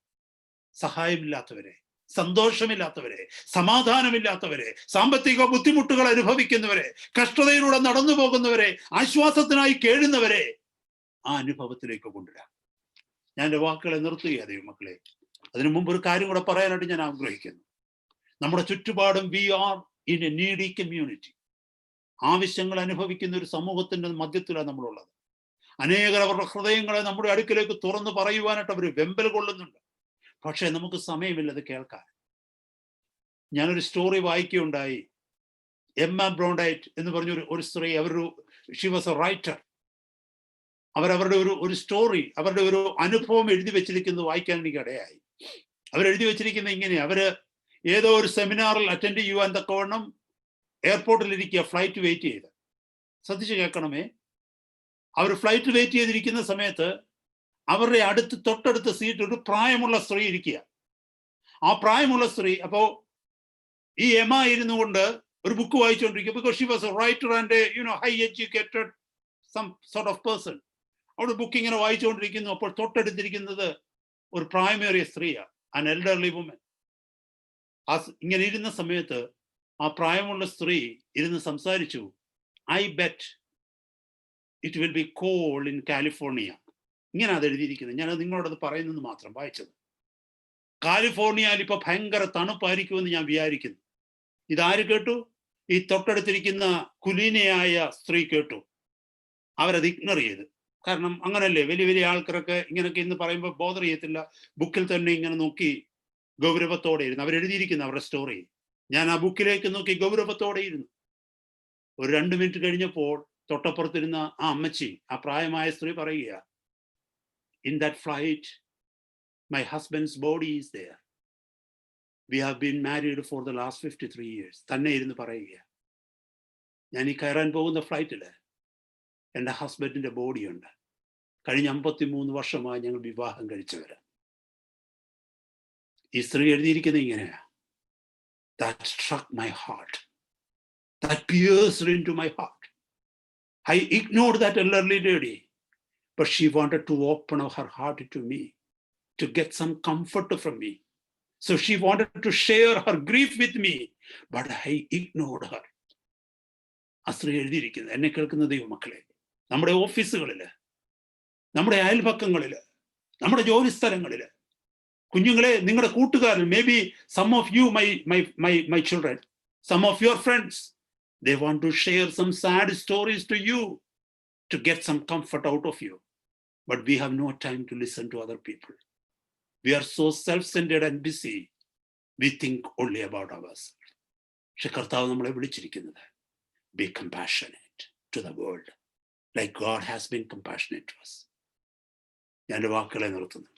സഹായമില്ലാത്തവരെ, സന്തോഷമില്ലാത്തവരെ, സമാധാനമില്ലാത്തവരെ, സാമ്പത്തിക ബുദ്ധിമുട്ടുകൾ അനുഭവിക്കുന്നവരെ, കഷ്ടതയിലൂടെ നടന്നു പോകുന്നവരെ, ആശ്വാസത്തിനായി കേഴുന്നവരെ ആ അനുഭവത്തിലേക്ക് കൊണ്ടുവരാം. ഞാൻ എൻ്റെ വാക്കുകളെ നിർത്തുക ദൈവമക്കളെ. അതിനു മുമ്പ് ഒരു കാര്യം കൂടെ പറയാനായിട്ട് ഞാൻ ആഗ്രഹിക്കുന്നു. നമ്മുടെ ചുറ്റുപാടും we are in a needy community. ആവശ്യങ്ങൾ അനുഭവിക്കുന്ന ഒരു സമൂഹത്തിന്റെ മധ്യത്തിലാണ് നമ്മളുള്ളത്. അനേകർ അവരുടെ ഹൃദയങ്ങളെ നമ്മുടെ അടുക്കിലേക്ക് തുറന്നു പറയുവാനായിട്ട് അവർ വെമ്പൽ കൊള്ളുന്നുണ്ട്. പക്ഷെ നമുക്ക് സമയമില്ല അത് കേൾക്കാൻ. ഞാനൊരു സ്റ്റോറി വായിക്കുകയുണ്ടായി. എമ്മ ബ്രോണ്ടൈറ്റ് എന്ന് പറഞ്ഞ ഒരു സ്ത്രീ, ഷി വാസ് എ റൈറ്റർ. അവരവരുടെ ഒരു സ്റ്റോറി, അവരുടെ ഒരു അനുഭവം എഴുതി വെച്ചിരിക്കുന്നത് വായിക്കാൻ എനിക്ക് ഇടയായി. അവരെഴുതി വെച്ചിരിക്കുന്നത് ഇങ്ങനെ: അവര് ഏതോ ഒരു സെമിനാറിൽ അറ്റൻഡ് ചെയ്യുവാൻ തക്കവണ്ണം എയർപോർട്ടിൽ ഇരിക്കുക, ഫ്ലൈറ്റ് വെയിറ്റ് ചെയ്ത്. ശ്രദ്ധിച്ച് കേൾക്കണമേ. അവർ ഫ്ലൈറ്റ് വെയിറ്റ് ചെയ്തിരിക്കുന്ന സമയത്ത് അവരുടെ തൊട്ടടുത്ത സീറ്റ് ഒരു പ്രായമുള്ള സ്ത്രീ ഇരിക്കുക. ആ പ്രായമുള്ള സ്ത്രീ അപ്പോ ഈ എമ ഇരുന്നു കൊണ്ട് ഒരു ബുക്ക് വായിച്ചുകൊണ്ടിരിക്കുക. Because she was a writer and high educated some sort of person. അവിടെ ബുക്ക് ഇങ്ങനെ വായിച്ചുകൊണ്ടിരിക്കുന്നു. അപ്പോൾ തൊട്ടടുത്തിരിക്കുന്നത് ഒരു പ്രായമേറിയ സ്ത്രീയാണ്, ആൻ എൽഡർലി വുമൻ. ഇങ്ങനെ ഇരുന്ന സമയത്ത് ആ പ്രായമുള്ള സ്ത്രീ ഇരുന്ന് സംസാരിച്ചു. I bet it will be cold in California. ഇങ്ങനെ അത് എഴുതിയിരിക്കുന്നത്. ഞാനത് നിങ്ങളോടത് പറയുന്നത് മാത്രം വായിച്ചത്. കാലിഫോർണിയയിൽ ഇപ്പൊ ഭയങ്കര തണുപ്പായിരിക്കുമെന്ന് ഞാൻ വിചാരിക്കുന്നു. ഇതാര് കേട്ടു? ഈ തൊട്ടടുത്തിരിക്കുന്ന കുലീനയായ സ്ത്രീ കേട്ടു. അവരത് ഇഗ്നോർ ചെയ്ത്. കാരണം അങ്ങനല്ലേ, വലിയ വലിയ ആൾക്കാരൊക്കെ ഇങ്ങനെയൊക്കെ ഇന്ന് പറയുമ്പോൾ ബോധർ ചെയ്യത്തില്ല. ബുക്കിൽ തന്നെ ഇങ്ങനെ നോക്കി ഗൗരവത്തോടെ ഇരുന്നു അവരെഴുതിയിരിക്കുന്നു അവരുടെ സ്റ്റോറി. ഞാൻ ആ ബുക്കിലേക്ക് നോക്കി ഗൗരവത്തോടെ ഇരുന്നു. ഒരു 2 മിനിറ്റ് കഴിഞ്ഞപ്പോൾ തൊട്ടപ്പുറത്തിരുന്ന ആ അമ്മച്ചി, ആ പ്രായമായ സ്ത്രീ പറയുക, in that flight my husband's body is there. We have been married for the last 53 years. തന്നെ ഇരുന്ന് പറയുക, ഞാൻ ഈ കയറാൻ പോകുന്ന ഫ്ലൈറ്റില് എൻ്റെ ഹസ്ബൻഡിന്റെ ബോഡിയുണ്ട്. കഴിഞ്ഞ 53 വർഷമായി ഞങ്ങൾ വിവാഹം കഴിച്ചവരാ. ഈ സ്ത്രീ എഴുതിയിരിക്കുന്നത് ഇങ്ങനെയാ: that struck my heart, that pierced into my heart. I ignored that elderly lady, but she wanted to open her heart to me, to get some comfort from me. So she wanted to share her grief with me, but I ignored her. ആ സ്ത്രീ എഴുതിയിരിക്കുന്നത്, എന്നെ കേൾക്കുന്ന ദൈവമക്കളെ, നമ്മുടെ ഓഫീസുകളില്, നമ്മുടെ അയൽപക്കങ്ങളില്, നമ്മുടെ ജോലി സ്ഥലങ്ങളില്, കുഞ്ഞുങ്ങളെ, നിങ്ങളുടെ കൂട്ടുകാരിൽ, maybe some of you, my children, some of your friends, they want to share some sad stories to you to get some comfort out of you, but we have no time to listen to other people. We are so self-centered and busy, we think only about ourselves. പക്ഷെ കർത്താവ് നമ്മളെ വിളിച്ചിരിക്കുന്നത്, be compassionate to the world like God has been compassionate to us. ഞാൻ എൻ്റെ വാക്കുകളെ നിർത്തുന്നു.